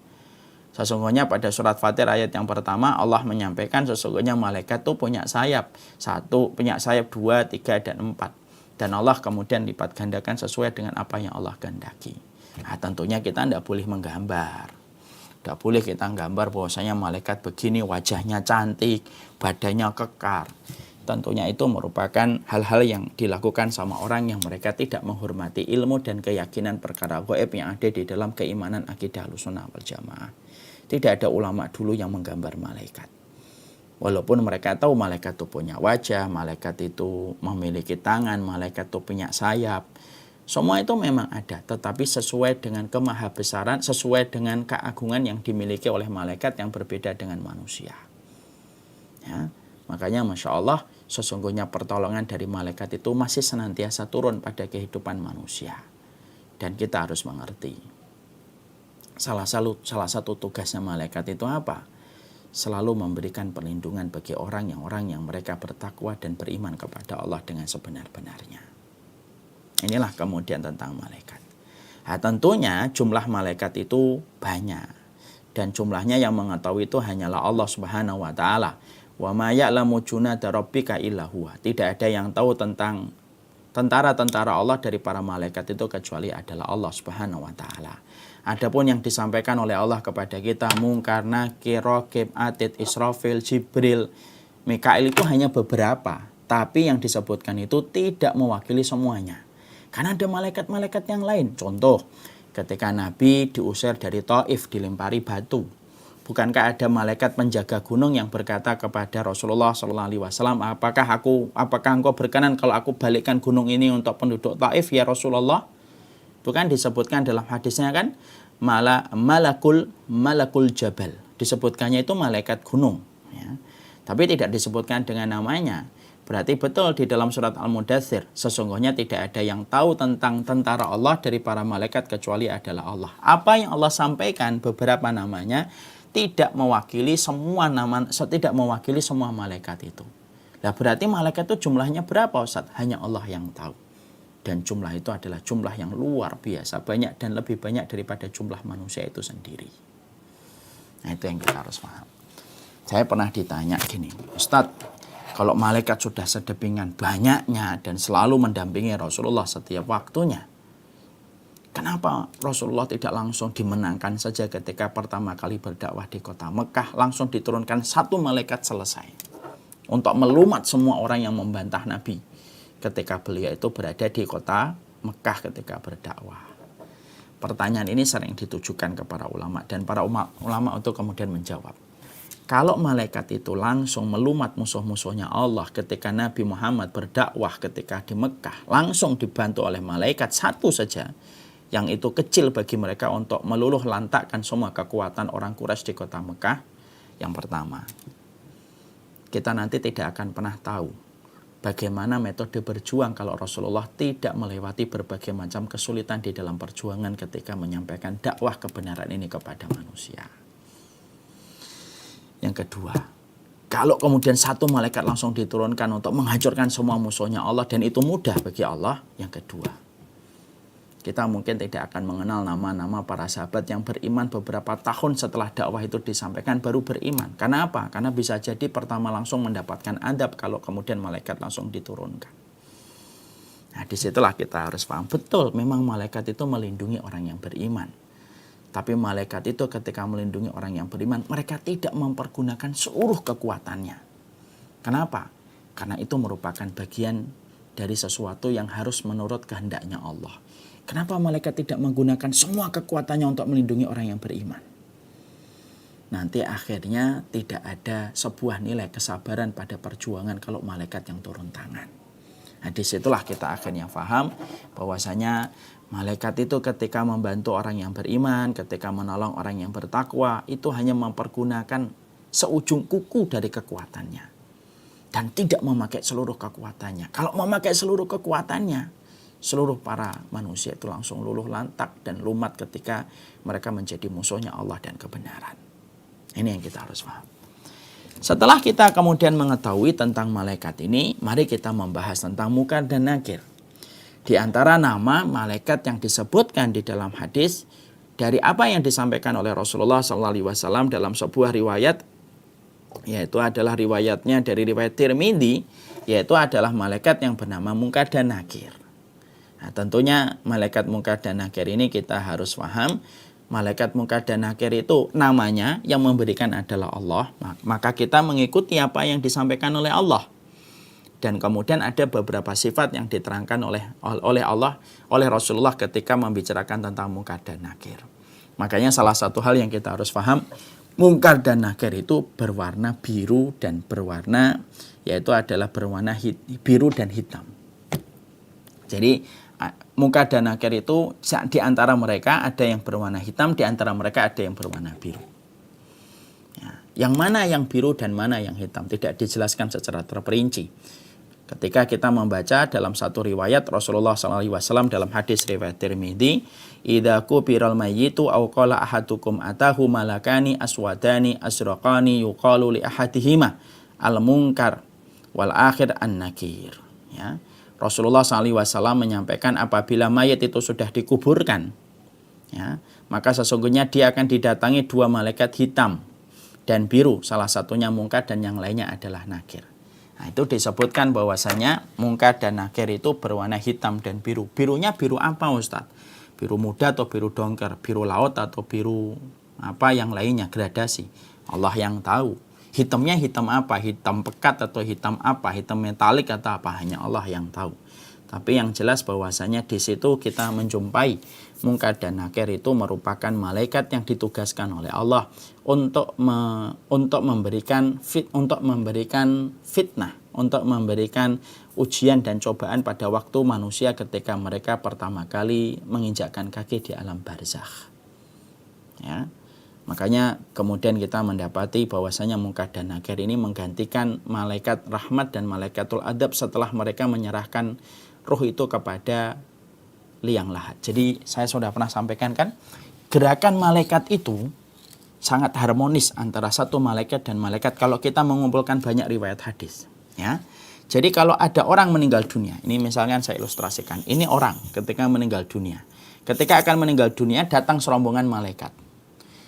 Sesungguhnya pada surat Fatir ayat yang pertama Allah menyampaikan sesungguhnya malaikat itu punya sayap. 1, punya sayap 2, 3, dan 4. Dan Allah kemudian lipat gandakan sesuai dengan apa yang Allah kehendaki. Nah, tentunya kita tidak boleh menggambar. Tidak boleh kita gambar bahwasanya malaikat begini, wajahnya cantik, badannya kekar. Tentunya itu merupakan hal-hal yang dilakukan sama orang yang mereka tidak menghormati ilmu dan keyakinan perkara gaib yang ada di dalam keimanan akidah Ahlussunnah wal Jamaah. Tidak ada ulama dulu yang menggambar malaikat. Walaupun mereka tahu malaikat itu punya wajah, malaikat itu memiliki tangan, malaikat itu punya sayap. Semua itu memang ada, tetapi sesuai dengan kemahabesaran, sesuai dengan keagungan yang dimiliki oleh malaikat yang berbeda dengan manusia. Ya, makanya Masya Allah, sesungguhnya pertolongan dari malaikat itu masih senantiasa turun pada kehidupan manusia. Dan kita harus mengerti. Salah satu tugasnya malaikat itu apa? Selalu memberikan perlindungan bagi orang yang mereka bertakwa dan beriman kepada Allah dengan sebenar-benarnya. Inilah kemudian tentang malaikat. Nah, tentunya jumlah malaikat itu banyak. Dan jumlahnya yang mengetahui itu hanyalah Allah Subhanahu wa Ta'ala. Wa ma ya'lamu junada rabbika illa huwa. Tidak ada yang tahu tentang tentara-tentara Allah dari para malaikat itu kecuali adalah Allah Subhanahu wa Ta'ala. Adapun yang disampaikan oleh Allah kepada kita, Munkar, Nakir, Raqib, Atid, Israfil, Jibril, Mikail itu hanya beberapa. Tapi yang disebutkan itu tidak mewakili semuanya. Karena ada malaikat-malaikat yang lain. Contoh, ketika Nabi diusir dari Taif, dilempari batu. Bukankah ada malaikat penjaga gunung yang berkata kepada Rasulullah SAW, apakah engkau berkenan kalau aku balikkan gunung ini untuk penduduk Taif ya Rasulullah? Itu kan disebutkan dalam hadisnya kan, malakul jabal. Disebutkannya itu malaikat gunung. Ya. Tapi tidak disebutkan dengan namanya. Berarti betul di dalam surat Al-Mudaththir, sesungguhnya tidak ada yang tahu tentang tentara Allah dari para malaikat kecuali adalah Allah. Apa yang Allah sampaikan, beberapa namanya, tidak mewakili semua malaikat itu. Nah, berarti malaikat itu jumlahnya berapa Ustaz? Hanya Allah yang tahu. Dan jumlah itu adalah jumlah yang luar biasa, banyak dan lebih banyak daripada jumlah manusia itu sendiri. Nah, itu yang kita harus paham. Saya pernah ditanya gini, Ustaz, kalau malaikat sudah sedepingan banyaknya dan selalu mendampingi Rasulullah setiap waktunya, kenapa Rasulullah tidak langsung dimenangkan saja ketika pertama kali berdakwah di kota Mekah, langsung diturunkan satu malaikat selesai untuk melumat semua orang yang membantah Nabi ketika beliau itu berada di kota Mekah ketika berdakwah. Pertanyaan ini sering ditujukan kepada ulama dan para ulama untuk kemudian menjawab. Kalau malaikat itu langsung melumat musuh-musuhnya Allah ketika Nabi Muhammad berdakwah ketika di Mekah, langsung dibantu oleh malaikat satu saja, yang itu kecil bagi mereka untuk meluluh lantakkan semua kekuatan orang Quraisy di kota Mekah. Yang pertama, kita nanti tidak akan pernah tahu bagaimana metode berjuang kalau Rasulullah tidak melewati berbagai macam kesulitan di dalam perjuangan ketika menyampaikan dakwah kebenaran ini kepada manusia. Yang kedua, kalau kemudian satu malaikat langsung diturunkan untuk menghancurkan semua musuhnya Allah dan itu mudah bagi Allah, yang kedua, kita mungkin tidak akan mengenal nama-nama para sahabat yang beriman beberapa tahun setelah dakwah itu disampaikan baru beriman. Karena apa? Karena bisa jadi pertama langsung mendapatkan adab kalau kemudian malaikat langsung diturunkan. Nah, disitulah kita harus paham betul memang malaikat itu melindungi orang yang beriman. Tapi malaikat itu ketika melindungi orang yang beriman, mereka tidak mempergunakan seluruh kekuatannya. Kenapa? Karena itu merupakan bagian dari sesuatu yang harus menurut kehendaknya Allah. Kenapa malaikat tidak menggunakan semua kekuatannya untuk melindungi orang yang beriman? Nanti akhirnya tidak ada sebuah nilai kesabaran pada perjuangan kalau malaikat yang turun tangan. Nah, disitulah kita akhirnya paham bahwasanya malaikat itu ketika membantu orang yang beriman, ketika menolong orang yang bertakwa, itu hanya mempergunakan seujung kuku dari kekuatannya. Dan tidak memakai seluruh kekuatannya. Kalau memakai seluruh kekuatannya, seluruh para manusia itu langsung luluh lantak dan lumat ketika mereka menjadi musuhnya Allah dan kebenaran. Ini yang kita harus paham. Setelah kita kemudian mengetahui tentang malaikat ini, mari kita membahas tentang Munkar dan Nakir. Di antara nama malaikat yang disebutkan di dalam hadis, dari apa yang disampaikan oleh Rasulullah SAW dalam sebuah riwayat, yaitu adalah riwayatnya dari riwayat Tirmidzi, yaitu adalah malaikat yang bernama Munkar dan Nakir. Nah, tentunya malaikat Munkar dan Nakir ini kita harus paham. Malaikat Munkar dan Nakir itu namanya yang memberikan adalah Allah. Maka kita mengikuti apa yang disampaikan oleh Allah. Dan kemudian ada beberapa sifat yang diterangkan oleh Allah, oleh Rasulullah ketika membicarakan tentang Munkar dan Nakir. Makanya salah satu hal yang kita harus paham, Munkar dan Nakir itu berwarna biru dan berwarna, yaitu adalah berwarna biru dan hitam. Jadi Munkar dan Nakir itu di antara mereka ada yang berwarna hitam, di antara mereka ada yang berwarna biru. Ya, yang mana yang biru dan mana yang hitam tidak dijelaskan secara terperinci. Ketika kita membaca dalam satu riwayat Rasulullah SAW dalam hadis riwayat Tirmidzi, "Idza kubiral mayyitu aw qala ahadukum atahu malakani aswadani asraqani yuqalu li ahadihima al-munkar wal akhir an-nakir." Ya. Rasulullah SAW menyampaikan apabila mayat itu sudah dikuburkan, ya, maka sesungguhnya dia akan didatangi dua malaikat hitam dan biru, salah satunya Munkar dan yang lainnya adalah Nakir. Nah, itu disebutkan bahwasanya Munkar dan Nakir itu berwarna hitam dan biru. Birunya biru apa Ustaz? Biru muda atau biru dongker, biru laut atau biru apa yang lainnya, gradasi. Allah yang tahu. Hitamnya hitam apa? Hitam pekat atau hitam apa? Hitam metalik atau apa? Hanya Allah yang tahu. Tapi yang jelas bahwasanya di situ kita menjumpai Munkar dan Nakir itu merupakan malaikat yang ditugaskan oleh Allah untuk memberikan fitnah, untuk memberikan ujian dan cobaan pada waktu manusia ketika mereka pertama kali menginjakkan kaki di alam barzakh. Ya. Makanya kemudian kita mendapati bahwasanya Munkar dan Nakir ini menggantikan malaikat rahmat dan malaikatul adab setelah mereka menyerahkan ruh itu kepada liang lahat. Jadi saya sudah pernah sampaikan kan, gerakan malaikat itu sangat harmonis antara satu malaikat dan malaikat kalau kita mengumpulkan banyak riwayat hadis. Ya. Jadi kalau ada orang meninggal dunia, ini misalnya saya ilustrasikan, ini orang ketika meninggal dunia. Ketika akan meninggal dunia datang serombongan malaikat.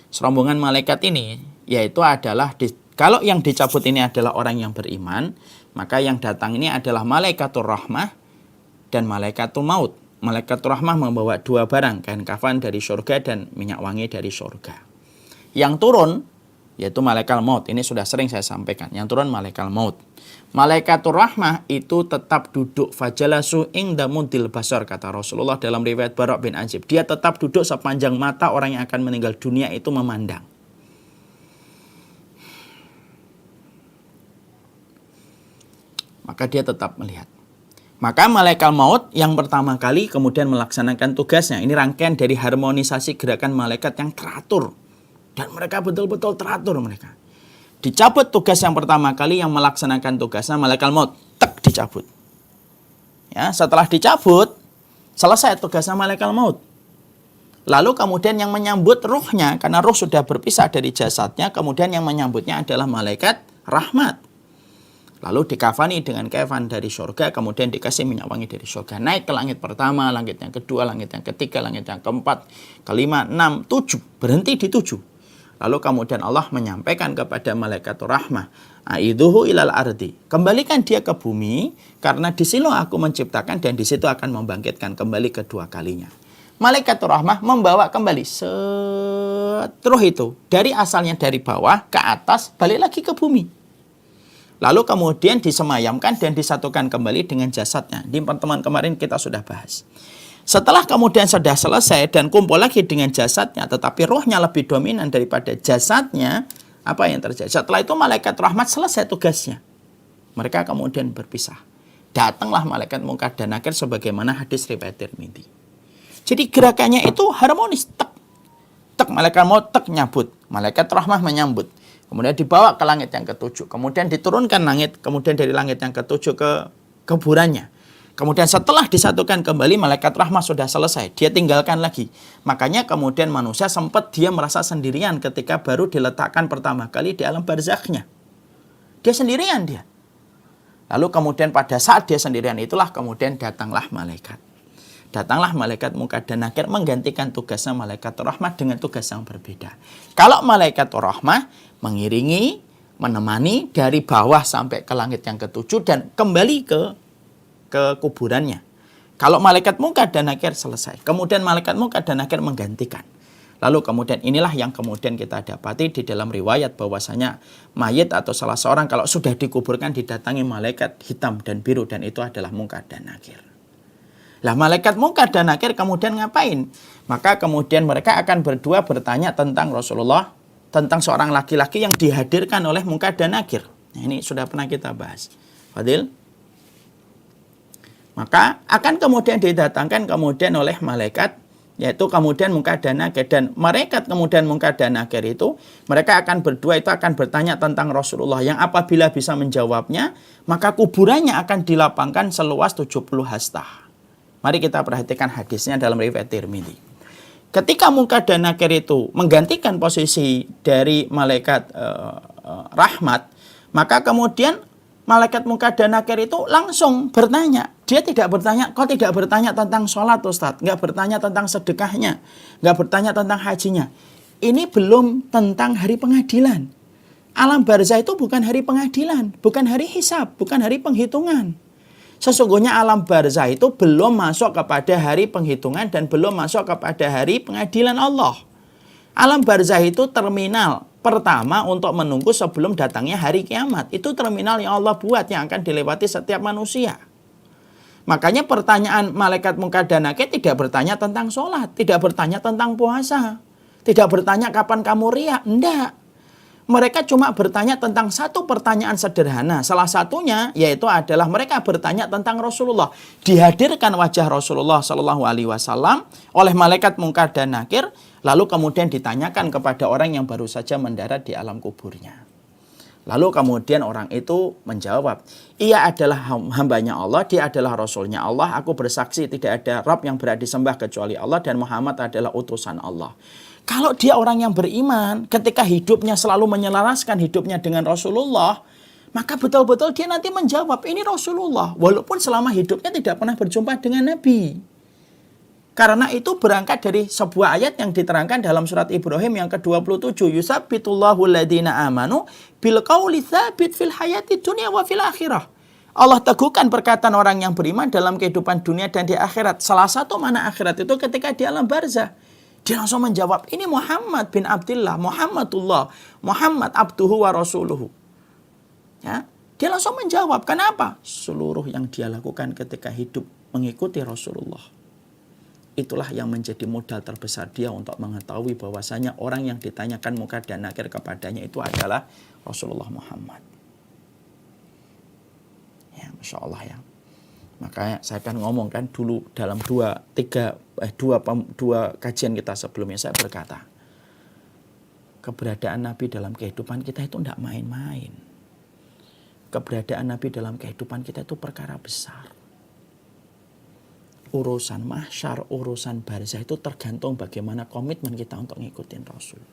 Serombongan malaikat ini yaitu adalah kalau yang dicabut ini adalah orang yang beriman, maka yang datang ini adalah malaikatur rahmah dan malaikatul maut. Malaikatul rahmah membawa dua barang, kain kafan dari surga dan minyak wangi dari surga. Yang turun yaitu malaikat maut. Ini sudah sering saya sampaikan. Yang turun malaikat maut. Malaikatur rahmah itu tetap duduk fajalasu ingda mudil basar, kata Rasulullah dalam riwayat Bara' bin Azib. Dia tetap duduk sepanjang mata orang yang akan meninggal dunia itu memandang. Maka dia tetap melihat. Maka malaikat maut yang pertama kali kemudian melaksanakan tugasnya. Ini rangkaian dari harmonisasi gerakan malaikat yang teratur. Dan mereka betul-betul teratur mereka. Dicabut tugas yang pertama kali yang melaksanakan tugasnya malaikat maut. Tek, dicabut. Ya, setelah dicabut, selesai tugasnya malaikat maut. Lalu kemudian yang menyambut ruhnya, karena ruh sudah berpisah dari jasadnya, kemudian yang menyambutnya adalah malaikat rahmat. Lalu dikafani dengan kafan dari surga, kemudian dikasih minyak wangi dari surga. Naik ke langit pertama, langit yang kedua, langit yang ketiga, langit yang keempat, kelima, 6, 7. Berhenti di 7. Lalu kemudian Allah menyampaikan kepada malaikatur rahmah, aiduhu ilal ardi. Kembalikan dia ke bumi, karena di situ aku menciptakan dan di situ akan membangkitkan kembali kedua kalinya. Malaikatur rahmah membawa kembali seteruh itu. Dari asalnya dari bawah ke atas, balik lagi ke bumi. Lalu kemudian disemayamkan dan disatukan kembali dengan jasadnya. Di pertemuan kemarin kita sudah bahas. Setelah kemudian sudah selesai dan kumpul lagi dengan jasadnya, tetapi rohnya lebih dominan daripada jasadnya, apa yang terjadi? Setelah itu malaikat rahmat selesai tugasnya. Mereka kemudian berpisah. Datanglah malaikat Munkar dan Nakir sebagaimana hadis riwayat Tirmidzi. Jadi gerakannya itu harmonis. Tek, tek, malaikat maut tek nyabut, malaikat rahmah menyambut. Kemudian dibawa ke langit yang ketujuh. Kemudian diturunkan langit, kemudian dari langit yang ketujuh ke kuburannya. Kemudian setelah disatukan kembali, malaikat rahmah sudah selesai. Dia tinggalkan lagi. Makanya kemudian manusia sempat dia merasa sendirian ketika baru diletakkan pertama kali di alam barzakhnya. Dia sendirian dia. Lalu kemudian pada saat dia sendirian itulah kemudian datanglah malaikat. Datanglah malaikat Munkar dan Nakir menggantikan tugasnya malaikat rahmah dengan tugas yang berbeda. Kalau malaikat rahmah mengiringi, menemani dari bawah sampai ke langit yang ketujuh dan kembali ke kuburannya. Kalau malaikat Munkar dan Nakir selesai. Kemudian malaikat Munkar dan Nakir menggantikan. Lalu kemudian inilah yang kemudian kita dapati di dalam riwayat bahwasanya mayit atau salah seorang kalau sudah dikuburkan didatangi malaikat hitam dan biru dan itu adalah Munkar dan Nakir. Lah malaikat Munkar dan Nakir kemudian ngapain? Maka kemudian mereka akan berdua bertanya tentang Rasulullah, tentang seorang laki-laki yang dihadirkan oleh Munkar dan Nakir. Nah, ini sudah pernah kita bahas. Fadil? Maka akan kemudian didatangkan kemudian oleh malaikat, yaitu kemudian Munkar dan Nakir. Dan mereka kemudian Munkar dan Nakir itu, mereka akan berdua itu akan bertanya tentang Rasulullah. Yang apabila bisa menjawabnya, maka kuburannya akan dilapangkan seluas 70 hastah. Mari kita perhatikan hadisnya dalam riwayat Tirmidzi. Ketika Munkar dan Nakir itu menggantikan posisi dari malaikat rahmat, maka kemudian malaikat Munkar dan Nakir itu langsung bertanya. Dia tidak bertanya, kok tidak bertanya tentang sholat Ustaz, nggak bertanya tentang sedekahnya, nggak bertanya tentang hajinya. Ini belum tentang hari pengadilan. Alam barzah itu bukan hari pengadilan, bukan hari hisab, bukan hari penghitungan. Sesungguhnya alam barzah itu belum masuk kepada hari penghitungan dan belum masuk kepada hari pengadilan Allah. Alam barzah itu terminal Pertama, untuk menunggu sebelum datangnya hari kiamat. Itu terminal yang Allah buat yang akan dilewati setiap manusia. Makanya pertanyaan malaikat Munkar dan Nakir tidak bertanya tentang sholat, tidak bertanya tentang puasa, tidak bertanya kapan kamu riya, enggak. Mereka cuma bertanya tentang satu pertanyaan sederhana. Salah satunya yaitu adalah mereka bertanya tentang Rasulullah. Dihadirkan wajah Rasulullah Shallallahu Alaihi Wasallam oleh malaikat Munkar dan Nakir, lalu kemudian ditanyakan kepada orang yang baru saja mendarat di alam kuburnya. Lalu kemudian orang itu menjawab, ia adalah hambanya Allah, dia adalah Rasulnya Allah, aku bersaksi tidak ada Rabb yang berhak disembah kecuali Allah dan Muhammad adalah utusan Allah. Kalau dia orang yang beriman, ketika hidupnya selalu menyelaraskan hidupnya dengan Rasulullah, maka betul-betul dia nanti menjawab, ini Rasulullah. Walaupun selama hidupnya tidak pernah berjumpa dengan Nabi. Karena itu berangkat dari sebuah ayat yang diterangkan dalam surat Ibrahim yang ke-27. Yusabbitullahu alladhina amanu bil qawli tsabit fil hayati dunya wa fil akhirah. Allah teguhkan perkataan orang yang beriman dalam kehidupan dunia dan di akhirat. Salah satu mana akhirat itu ketika di alam barzah. Dia langsung menjawab, ini Muhammad bin Abdillah, Muhammadullah, Muhammad abduhu wa rasuluhu. Ya, dia langsung menjawab, kenapa? Seluruh yang dia lakukan ketika hidup mengikuti Rasulullah. Itulah yang menjadi modal terbesar dia untuk mengetahui bahwasanya orang yang ditanyakan Munkar dan Nakir kepadanya itu adalah Rasulullah Muhammad. Ya, Masya Allah ya. Makanya saya kan ngomong kan dulu dalam dua kajian kita sebelumnya saya berkata, keberadaan Nabi dalam kehidupan kita itu tidak main-main. Keberadaan Nabi dalam kehidupan kita itu perkara besar. Urusan mahsyar, urusan barzah itu tergantung bagaimana komitmen kita untuk ngikutin Rasul.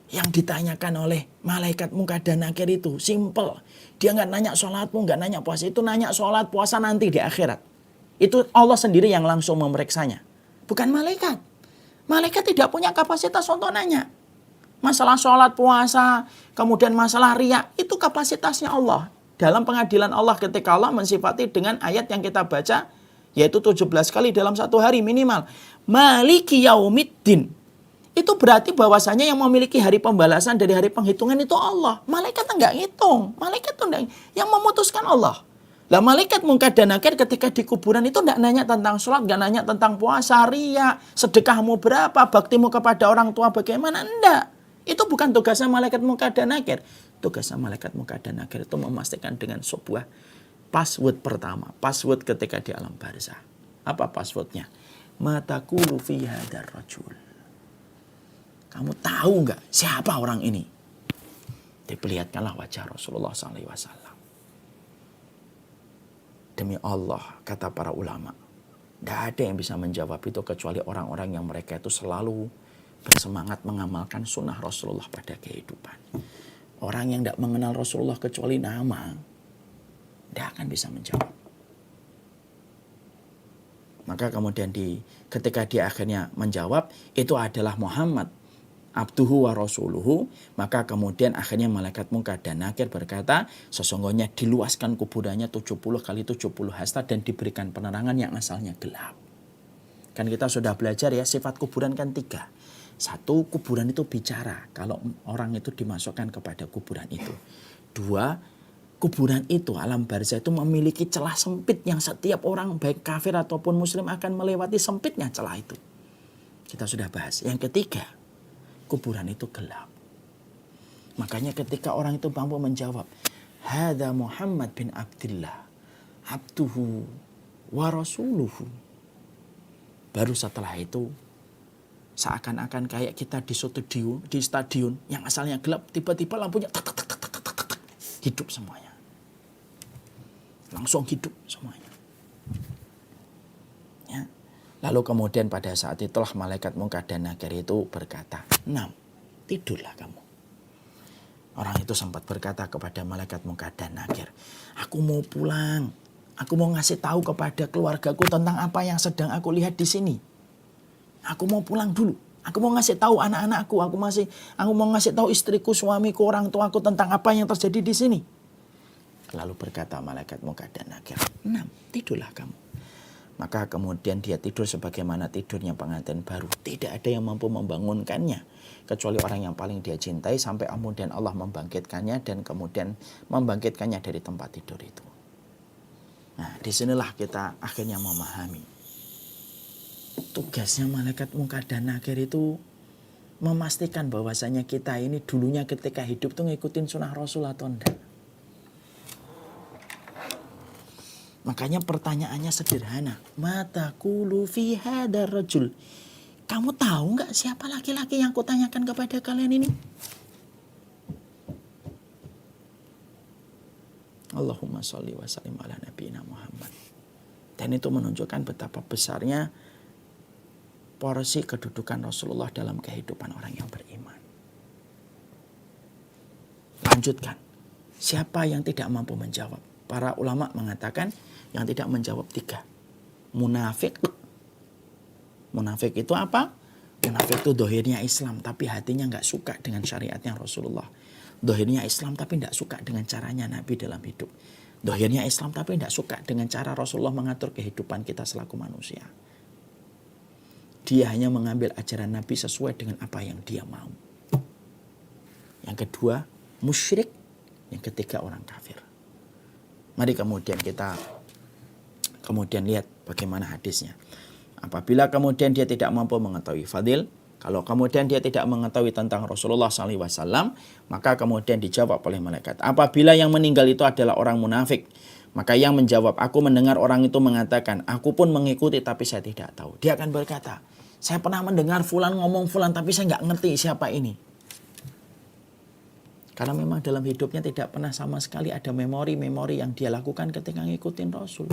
Yang ditanyakan oleh malaikat Munkar dan Nakir itu simple. Dia nggak nanya sholatmu, nggak nanya puasa. Itu nanya sholat, puasa nanti di akhirat. Itu Allah sendiri yang langsung memeriksanya. Bukan malaikat. Malaikat tidak punya kapasitas untuk nanya. Masalah sholat, puasa, kemudian masalah riya, itu kapasitasnya Allah. Dalam pengadilan Allah ketika Allah mensifati dengan ayat yang kita baca, yaitu 17 kali dalam satu hari minimal. Maliki yaumiddin. Itu berarti bahwasanya yang memiliki hari pembalasan dari hari penghitungan itu Allah. Malaikat enggak ngitung. Malaikat itu enggak, yang memutuskan Allah. Lah malaikat Munkar dan Nakir ketika di kuburan itu enggak nanya tentang sholat, enggak nanya tentang puasa, riya, sedekahmu berapa, baktimu kepada orang tua bagaimana, enggak. Itu bukan tugasnya malaikat Munkar dan Nakir. Tugasnya malaikat Munkar dan Nakir itu memastikan dengan sebuah password pertama. Password ketika di alam barzah. Apa passwordnya? Mataqulu fi hadzal rajul. Kamu tahu nggak siapa orang ini? Diperlihatkanlah wajah Rasulullah SAW. Demi Allah, kata para ulama, tidak ada yang bisa menjawab itu kecuali orang-orang yang mereka itu selalu bersemangat mengamalkan sunnah Rasulullah pada kehidupan. Orang yang tidak mengenal Rasulullah kecuali nama, tidak akan bisa menjawab. Maka kemudian ketika dia akhirnya menjawab, itu adalah Muhammad abduhu wa rasuluhu, maka kemudian akhirnya malaikat Munkar dan Nakir berkata, sesungguhnya diluaskan kuburannya 70 kali 70 hasta dan diberikan penerangan yang asalnya gelap. Kan kita sudah belajar ya, sifat kuburan kan 3. 1, kuburan itu bicara kalau orang itu dimasukkan kepada kuburan itu. 2, kuburan itu, alam barzah itu memiliki celah sempit yang setiap orang baik kafir ataupun muslim akan melewati sempitnya celah itu. Kita sudah bahas. Yang ketiga, kuburan itu gelap. Makanya ketika orang itu mampu menjawab, hadza Muhammad bin Abdillah, abduhu wa rasuluhu. Baru setelah itu, seakan-akan kayak kita di stadion yang asalnya gelap, tiba-tiba lampunya tak, hidup semuanya. Langsung hidup semuanya. Ya. Lalu kemudian pada saat itulah malaikat Munkar dan Nakir itu berkata, tidurlah kamu. Orang itu sempat berkata kepada malaikat Munkar dan Nakir, aku mau pulang. Aku mau ngasih tahu kepada keluargaku tentang apa yang sedang aku lihat di sini. Aku mau pulang dulu. Aku mau ngasih tahu anak-anakku. Aku mau ngasih tahu istriku, suamiku, orang tuaku tentang apa yang terjadi di sini. Lalu berkata malaikat Munkar dan Nakir, tidurlah kamu. Maka kemudian dia tidur sebagaimana tidurnya pengantin baru. Tidak ada yang mampu membangunkannya kecuali orang yang paling dia cintai, sampai kemudian Allah membangkitkannya dan kemudian membangkitkannya dari tempat tidur itu. Nah, disinilah kita akhirnya memahami tugasnya malaikat Munkar dan Nakir itu memastikan bahwasanya kita ini dulunya ketika hidup tuh ngikutin sunnah Rasul atau enggak. Makanya pertanyaannya sederhana. Mata qulu fi hadar rajul. Kamu tahu nggak siapa laki-laki yang kutanyakan kepada kalian ini? Allahumma sholli wa sallim ala nabiyina Muhammad. Dan itu menunjukkan betapa besarnya porsi kedudukan Rasulullah dalam kehidupan orang yang beriman. Lanjutkan. Siapa yang tidak mampu menjawab? Para ulama mengatakan yang tidak menjawab 3. Munafik. Munafik itu apa? Munafik itu dohirnya Islam tapi hatinya nggak suka dengan syariatnya Rasulullah. Dohirnya Islam tapi tidak suka dengan caranya Nabi dalam hidup. Dohirnya Islam tapi tidak suka dengan cara Rasulullah mengatur kehidupan kita selaku manusia. Dia hanya mengambil ajaran Nabi sesuai dengan apa yang dia mau. Yang kedua, musyrik. Yang ketiga, orang kafir. Mari kemudian kita lihat bagaimana hadisnya. Apabila kemudian dia tidak mampu mengetahui fadil, kalau kemudian dia tidak mengetahui tentang Rasulullah SAW, maka kemudian dijawab oleh malaikat. Apabila yang meninggal itu adalah orang munafik, maka yang menjawab, aku mendengar orang itu mengatakan, aku pun mengikuti tapi saya tidak tahu. Dia akan berkata, saya pernah mendengar fulan ngomong fulan tapi saya nggak ngerti siapa ini. Karena memang dalam hidupnya tidak pernah sama sekali ada memori-memori yang dia lakukan ketika ngikutin Rasul.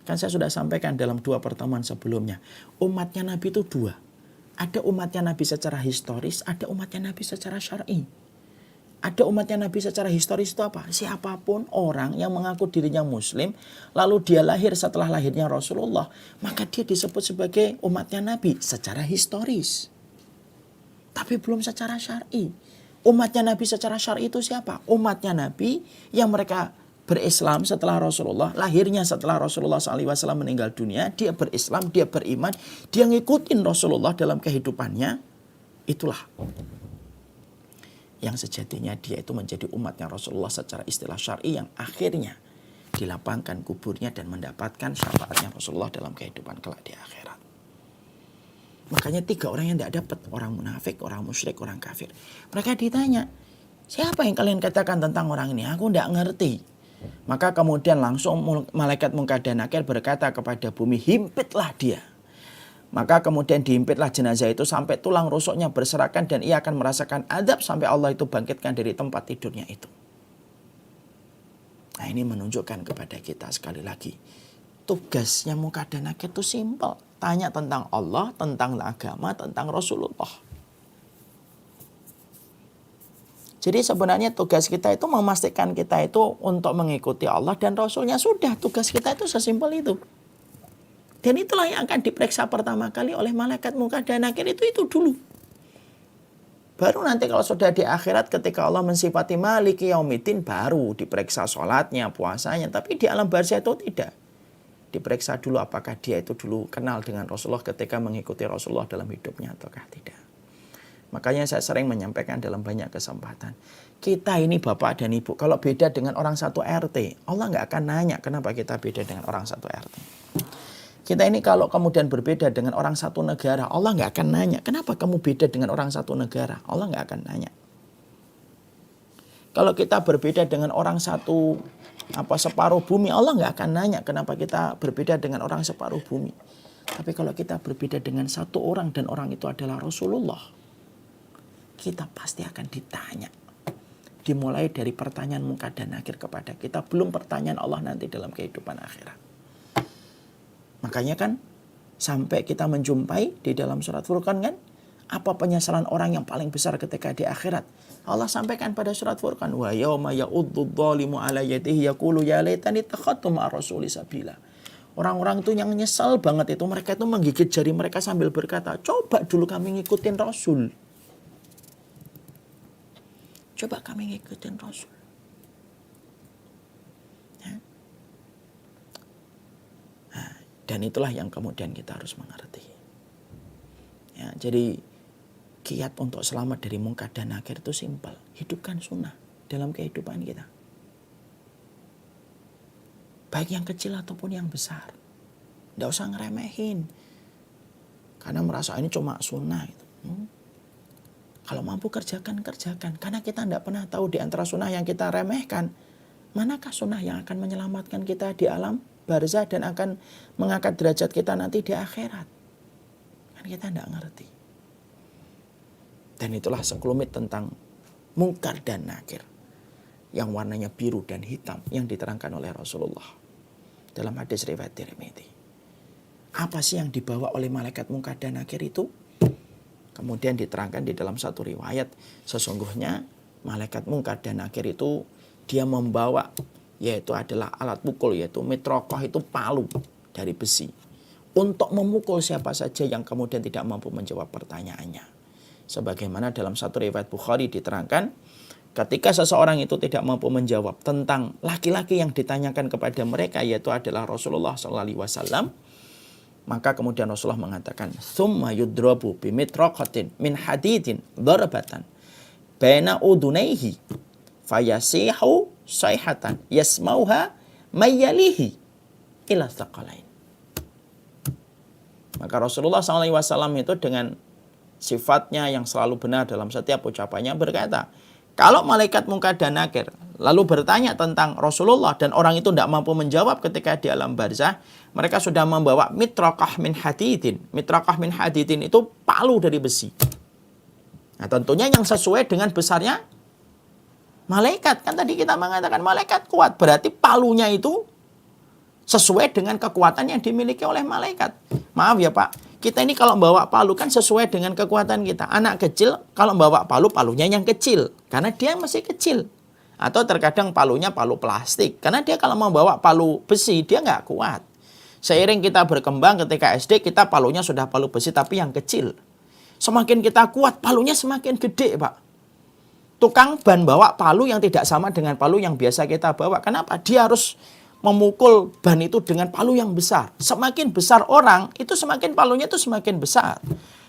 Kan saya sudah sampaikan dalam 2 pertemuan sebelumnya. Umatnya Nabi itu 2. Ada umatnya Nabi secara historis, ada umatnya Nabi secara syar'i. Ada umatnya Nabi secara historis itu apa? Siapapun orang yang mengaku dirinya muslim, lalu dia lahir setelah lahirnya Rasulullah, maka dia disebut sebagai umatnya Nabi secara historis. Tapi belum secara syar'i. Umatnya Nabi secara syar'i itu siapa? Umatnya Nabi yang mereka berislam setelah Rasulullah, lahirnya setelah Rasulullah SAW meninggal dunia, dia berislam, dia beriman, dia ngikutin Rasulullah dalam kehidupannya, itulah yang sejatinya dia itu menjadi umatnya Rasulullah secara istilah syar'i yang akhirnya dilapangkan kuburnya dan mendapatkan syafaatnya Rasulullah dalam kehidupan kelak di akhirat. Makanya 3 orang yang tidak dapat, orang munafik, orang musyrik, orang kafir. Mereka ditanya, siapa yang kalian katakan tentang orang ini? Aku tidak ngerti. Maka kemudian langsung malaikat Munkar dan Nakir berkata kepada bumi, himpitlah dia. Maka kemudian dihimpitlah jenazah itu sampai tulang rusuknya berserakan dan ia akan merasakan adab sampai Allah itu bangkitkan dari tempat tidurnya itu. Nah, ini menunjukkan kepada kita sekali lagi, tugasnya Munkar dan Nakir itu simpel. Tanya tentang Allah, tentang agama, tentang Rasulullah. Jadi sebenarnya tugas kita itu memastikan kita itu untuk mengikuti Allah dan Rasulnya. Sudah, tugas kita itu sesimpel itu. Dan itulah yang akan diperiksa pertama kali oleh malaikat Munkar dan Nakir itu dulu. Baru nanti kalau sudah di akhirat ketika Allah mensifati Maliki Yaumiddin, baru diperiksa sholatnya, puasanya. Tapi di alam barzah itu tidak. Diperiksa dulu apakah dia itu dulu kenal dengan Rasulullah ketika mengikuti Rasulullah dalam hidupnya ataukah tidak. Makanya saya sering menyampaikan dalam banyak kesempatan. Kita ini bapak dan ibu, kalau beda dengan orang satu RT, Allah nggak akan nanya kenapa kita beda dengan orang satu RT. Kita ini kalau kemudian berbeda dengan orang satu negara, Allah nggak akan nanya kenapa kamu beda dengan orang satu negara. Allah nggak akan nanya. Kalau kita berbeda dengan orang satu separuh bumi, Allah nggak akan nanya kenapa kita berbeda dengan orang separuh bumi. Tapi kalau kita berbeda dengan satu orang dan orang itu adalah Rasulullah, kita pasti akan ditanya. Dimulai dari pertanyaan Munkar dan Nakir kepada kita, belum pertanyaan Allah nanti dalam kehidupan akhirat. Makanya kan sampai kita menjumpai di dalam surat Furqan kan, apa penyesalan orang yang paling besar ketika di akhirat? Allah sampaikan pada surat Furqan, wa yauma ya'uddu dzalimu ala yadihi yaqulu ya laitani takhadtu ma'a rasuli sabila. Orang-orang itu yang nyesal banget itu, mereka itu menggigit jari mereka sambil berkata, coba dulu kami ngikutin Rasul. Coba kami ngikutin Rasul. Ya. Dan itulah yang kemudian kita harus mengerti. Ya, jadi kiat untuk selamat dari mungkar dan nakir itu simpel. Hidupkan sunnah dalam kehidupan kita. Baik yang kecil ataupun yang besar. Tidak usah ngeremehin. Karena merasa ini cuma sunnah. Gitu. Kalau mampu kerjakan. Karena kita tidak pernah tahu di antara sunnah yang kita remehkan, manakah sunnah yang akan menyelamatkan kita di alam barzah dan akan mengangkat derajat kita nanti di akhirat. Kan kita tidak ngerti. Dan itulah sekelumit tentang mungkar dan nakir yang warnanya biru dan hitam yang diterangkan oleh Rasulullah dalam hadis riwayat Tirmidzi. Apa sih yang dibawa oleh malaikat mungkar dan nakir itu? Kemudian diterangkan di dalam satu riwayat, sesungguhnya malaikat mungkar dan nakir itu dia membawa, yaitu adalah alat pukul, yaitu mitrokoh, itu palu dari besi, untuk memukul siapa saja yang kemudian tidak mampu menjawab pertanyaannya. Sebagaimana dalam satu riwayat Bukhari diterangkan, ketika seseorang itu tidak mampu menjawab tentang laki-laki yang ditanyakan kepada mereka, yaitu adalah Rasulullah SAW, maka kemudian Rasulullah mengatakan, "Tsumma yudrabu bimitraqatin min hadidin darbatan baina udunaihi fayasihu sayhatan yasmauha mayyalihi ila tsaqalain." Maka Rasulullah SAW itu dengan sifatnya yang selalu benar dalam setiap ucapannya berkata, kalau malaikat mungkar dan nakir lalu bertanya tentang Rasulullah dan orang itu tidak mampu menjawab ketika di alam barzah, mereka sudah membawa mitraqah min hadidin. Mitraqah min hadidin itu palu dari besi. Nah, tentunya yang sesuai dengan besarnya malaikat. Kan tadi kita mengatakan malaikat kuat, berarti palunya itu sesuai dengan kekuatan yang dimiliki oleh malaikat. Maaf ya Pak, kita ini kalau bawa palu kan sesuai dengan kekuatan kita. Anak kecil kalau bawa palu, palunya yang kecil. Karena dia masih kecil. Atau terkadang palunya palu plastik. Karena dia kalau mau bawa palu besi, dia nggak kuat. Seiring kita berkembang ketika SD, kita palunya sudah palu besi tapi yang kecil. Semakin kita kuat, palunya semakin gede Pak. Tukang ban bawa palu yang tidak sama dengan palu yang biasa kita bawa. Kenapa? Dia harus memukul ban itu dengan palu yang besar. Semakin besar orang, itu semakin palunya itu semakin besar.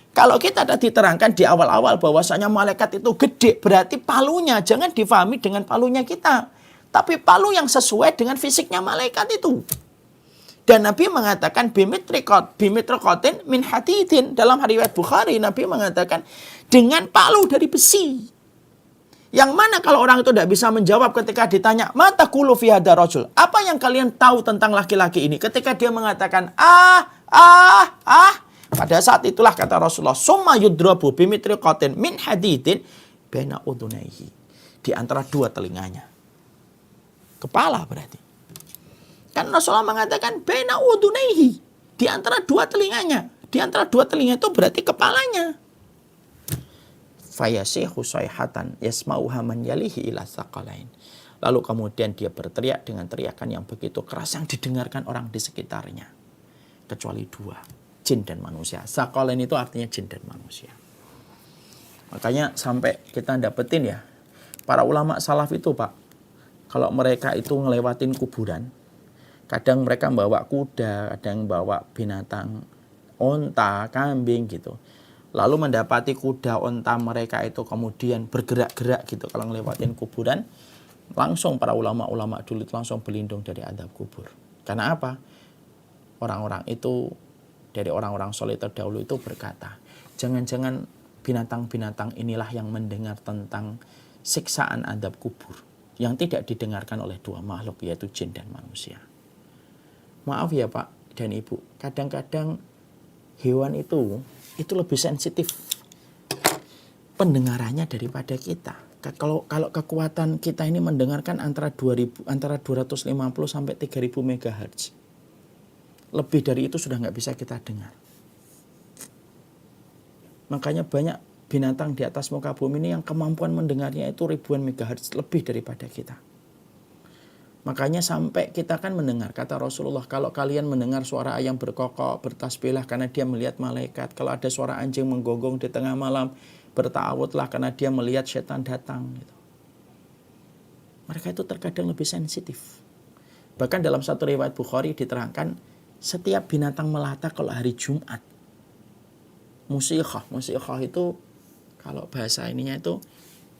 Kalau kita tadi diterangkan di awal-awal bahwasanya malaikat itu gede, berarti palunya jangan difahami dengan palunya kita. Tapi palu yang sesuai dengan fisiknya malaikat itu. Dan Nabi mengatakan bimitraqatin min hadidin. Dalam riwayat Bukhari, Nabi mengatakan dengan palu dari besi. Yang mana kalau orang itu tidak bisa menjawab ketika ditanya, mata qulu fi hadza rajul? Apa yang kalian tahu tentang laki-laki ini? Ketika dia mengatakan pada saat itulah kata Rasulullah, summa yudrabu bimitraqatin min hadidin baina udunaihi. Di antara dua telinganya. Kepala berarti. Kan Rasulullah mengatakan baina udunaihi. Di antara dua telinganya. Di antara dua telinga itu berarti kepalanya. Fayasihu sayhatan yasmauha man yalihi ila tsaqalain. Lalu kemudian dia berteriak dengan teriakan yang begitu keras yang didengarkan orang di sekitarnya. Kecuali dua, jin dan manusia. Tsaqalain itu artinya jin dan manusia. Makanya sampai kita dapetin ya, para ulama salaf itu Pak, kalau mereka itu ngelewatin kuburan, kadang mereka bawa kuda, kadang bawa binatang, onta, kambing gitu. Lalu mendapati kuda onta mereka itu kemudian bergerak-gerak gitu kalau ngelewatin kuburan, langsung para ulama-ulama dulu langsung berlindung dari azab kubur. Karena apa? Orang-orang itu dari orang-orang soleh terdahulu itu berkata, jangan-jangan binatang-binatang inilah yang mendengar tentang siksaan azab kubur yang tidak didengarkan oleh dua makhluk, yaitu jin dan manusia. Maaf ya Pak dan Ibu, kadang-kadang hewan itu lebih sensitif pendengarannya daripada kita. Kalau kekuatan kita ini mendengarkan antara 250 sampai 3000 MHz. Lebih dari itu sudah nggak bisa kita dengar. Makanya banyak binatang di atas muka bumi ini yang kemampuan mendengarnya itu ribuan MHz lebih daripada kita. Makanya sampai kita kan mendengar, kata Rasulullah, kalau kalian mendengar suara ayam berkokok, bertasbihlah karena dia melihat malaikat. Kalau ada suara anjing menggonggong di tengah malam, bertawudlah karena dia melihat setan datang. Gitu. Mereka itu terkadang lebih sensitif. Bahkan dalam satu riwayat Bukhari diterangkan, setiap binatang melata kalau hari Jumat. Musikhah itu kalau bahasa ininya itu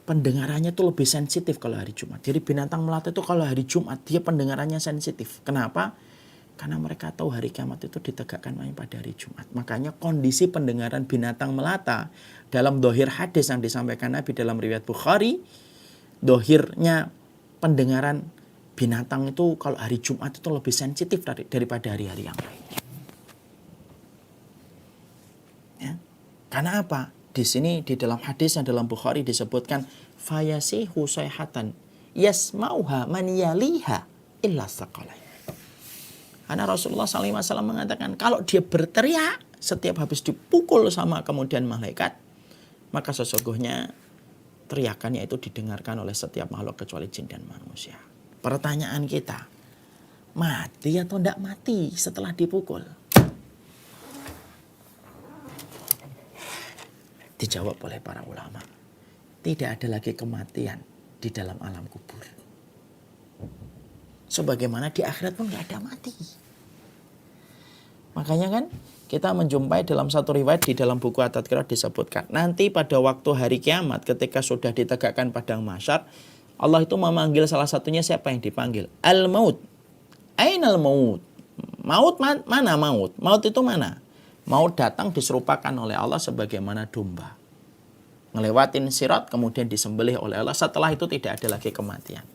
pendengarannya itu lebih sensitif kalau hari Jumat. Jadi binatang melata itu kalau hari Jumat dia pendengarannya sensitif. Kenapa? Karena mereka tahu hari kiamat itu ditegakkan pada hari Jumat. Makanya kondisi pendengaran binatang melata dalam dohir hadis yang disampaikan Nabi dalam riwayat Bukhari, dohirnya pendengaran binatang itu kalau hari Jumat itu lebih sensitif daripada hari-hari yang lain. Ya. Karena apa? Di sini di dalam hadis yang dalam Bukhari disebutkan fayasihu sayhatan yasmauha man yaliha illa saqalain. Karena Rasulullah SAW mengatakan kalau dia berteriak setiap habis dipukul sama kemudian malaikat, maka sesungguhnya teriakannya itu didengarkan oleh setiap makhluk kecuali jin dan manusia. Pertanyaan kita, mati atau tidak mati setelah dipukul? Dijawab oleh para ulama, tidak ada lagi kematian di dalam alam kubur. Sebagaimana di akhirat pun nggak ada mati. Makanya kan kita menjumpai dalam satu riwayat di dalam buku At-Tadhkirah disebutkan nanti pada waktu hari kiamat ketika sudah ditegakkan padang mahsyar, Allah itu memanggil salah satunya. Siapa yang dipanggil? Al-maut. Ainal maut. Maut mana maut? Maut itu mana? Maut datang diserupakan oleh Allah sebagaimana domba. Ngelewatin sirat kemudian disembelih oleh Allah. Setelah itu tidak ada lagi kematian.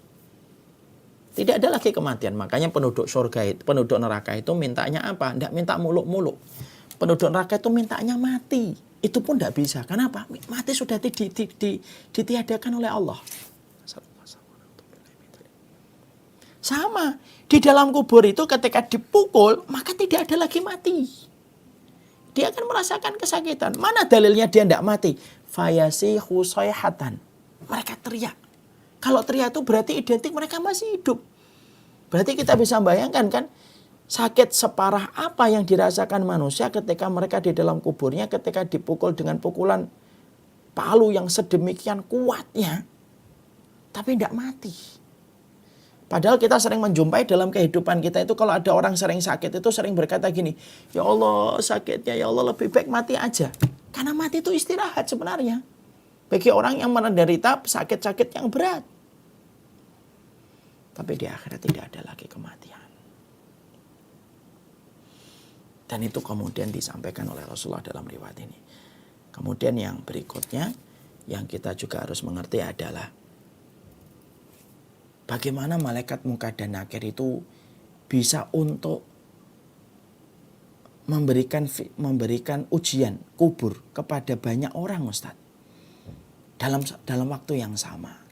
Tidak ada lagi kematian. Makanya penduduk neraka itu mintanya apa? Tidak minta muluk-muluk. Penduduk neraka itu mintanya mati. Itu pun tidak bisa. Kenapa? Mati sudah ditiadakan oleh Allah. Sama. Di dalam kubur itu ketika dipukul, maka tidak ada lagi mati. Dia akan merasakan kesakitan. Mana dalilnya dia tidak mati? Fayasihu sayhatan. Mereka teriak. Kalau teriak itu berarti identik mereka masih hidup. Berarti kita bisa bayangkan kan sakit separah apa yang dirasakan manusia ketika mereka di dalam kuburnya ketika dipukul dengan pukulan palu yang sedemikian kuatnya tapi tidak mati. Padahal kita sering menjumpai dalam kehidupan kita itu kalau ada orang sering sakit itu sering berkata gini, ya Allah sakitnya, ya Allah lebih baik mati aja. Karena mati itu istirahat sebenarnya. Bagi orang yang menderita sakit-sakit yang berat. Tapi di akhirat tidak ada lagi kematian. Dan itu kemudian disampaikan oleh Rasulullah dalam riwayat ini. Kemudian yang berikutnya yang kita juga harus mengerti adalah bagaimana malaikat Munkar dan Nakir itu bisa untuk memberikan ujian kubur kepada banyak orang, Ustaz. Dalam waktu yang sama.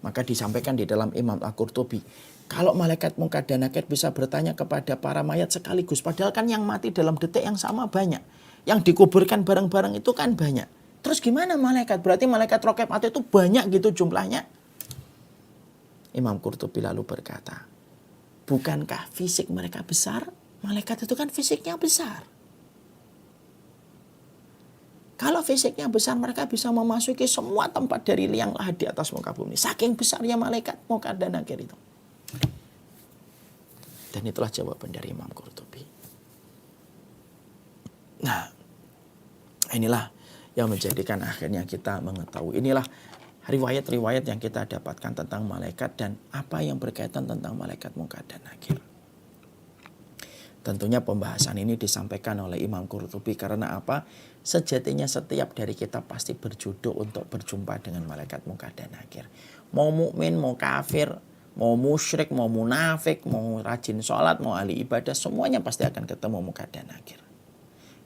Maka disampaikan di dalam Imam Al-Qurtubi, kalau malaikat Munkar dan Nakir bisa bertanya kepada para mayat sekaligus, padahal kan yang mati dalam detik yang sama banyak, yang dikuburkan bareng-bareng itu kan banyak. Terus gimana malaikat? Berarti malaikat raqib atid itu banyak gitu jumlahnya. Imam Qurtubi lalu berkata, bukankah fisik mereka besar? Malaikat itu kan fisiknya besar. Kalau fisiknya besar, mereka bisa memasuki semua tempat dari liang lahat di atas muka bumi. Saking besarnya malaikat Munkar dan Nakir itu. Dan itulah jawaban dari Imam Qurtubi. Nah, inilah yang menjadikan akhirnya kita mengetahui. Inilah riwayat-riwayat yang kita dapatkan tentang malaikat dan apa yang berkaitan tentang malaikat Munkar dan Nakir. Tentunya pembahasan ini disampaikan oleh Imam Qurtubi karena apa? Sejatinya setiap dari kita pasti berjodoh untuk berjumpa dengan malaikat Munkar dan Nakir. Mau mukmin, mau kafir, mau musyrik, mau munafik, mau rajin sholat, mau ahli ibadah, semuanya pasti akan ketemu Munkar dan Nakir.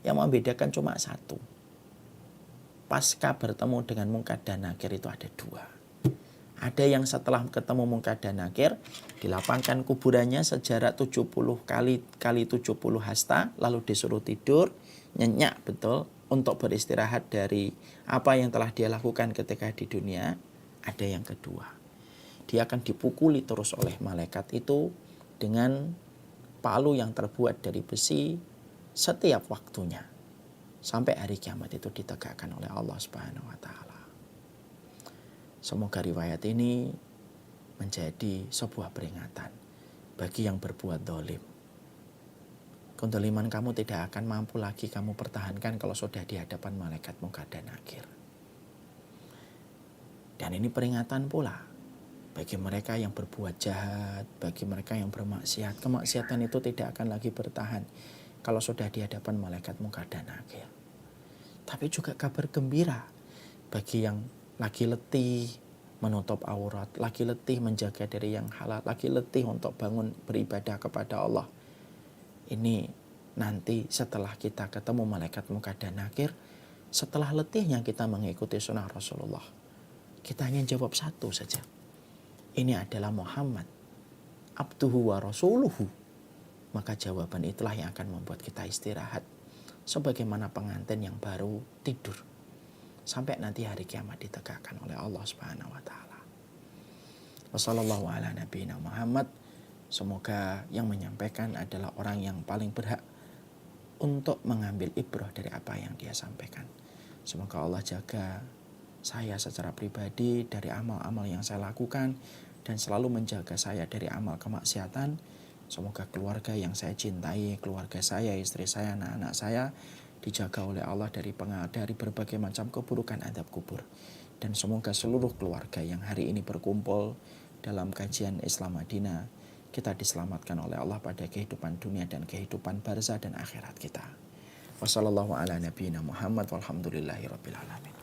Yang membedakan cuma satu. Pasca bertemu dengan Munkar dan Nakir itu ada dua. Ada yang setelah ketemu Munkar dan Nakir dilapangkan kuburannya sejarak 70 kali 70 hasta, lalu disuruh tidur nyenyak betul untuk beristirahat dari apa yang telah dia lakukan ketika di dunia. Ada yang kedua, dia akan dipukuli terus oleh malaikat itu dengan palu yang terbuat dari besi setiap waktunya sampai hari kiamat itu ditegakkan oleh Allah Subhanahu wa taala. Semoga riwayat ini menjadi sebuah peringatan bagi yang berbuat zalim. Kedoliman kamu tidak akan mampu lagi kamu pertahankan kalau sudah di hadapan malaikat munkar dan nakir. Dan ini peringatan pula bagi mereka yang berbuat jahat, bagi mereka yang bermaksiat. Kemaksiatan itu tidak akan lagi bertahan kalau sudah di hadapan malaikat munkar dan nakir. Tapi juga kabar gembira bagi yang lagi letih menutup aurat, lagi letih menjaga dari yang halal, lagi letih untuk bangun beribadah kepada Allah. Ini nanti setelah kita ketemu malaikat munkar dan nakir, setelah letihnya kita mengikuti sunnah Rasulullah, kita hanya jawab satu saja. Ini adalah Muhammad, abduhu wa rasuluhu. Maka jawaban itulah yang akan membuat kita istirahat, sebagaimana pengantin yang baru tidur, sampai nanti hari kiamat ditegakkan oleh Allah Subhanahu wa taala. Wassallallahu ala nabiyina Muhammad. Semoga yang menyampaikan adalah orang yang paling berhak untuk mengambil ibrah dari apa yang dia sampaikan. Semoga Allah jaga saya secara pribadi dari amal-amal yang saya lakukan dan selalu menjaga saya dari amal kemaksiatan. Semoga keluarga yang saya cintai, keluarga saya, istri saya, anak-anak saya dijaga oleh Allah dari berbagai macam keburukan azab kubur. Dan semoga seluruh keluarga yang hari ini berkumpul dalam kajian Islam Madinah, kita diselamatkan oleh Allah pada kehidupan dunia dan kehidupan barzah dan akhirat kita. Wassalamualaikum warahmatullahi wabarakatuh.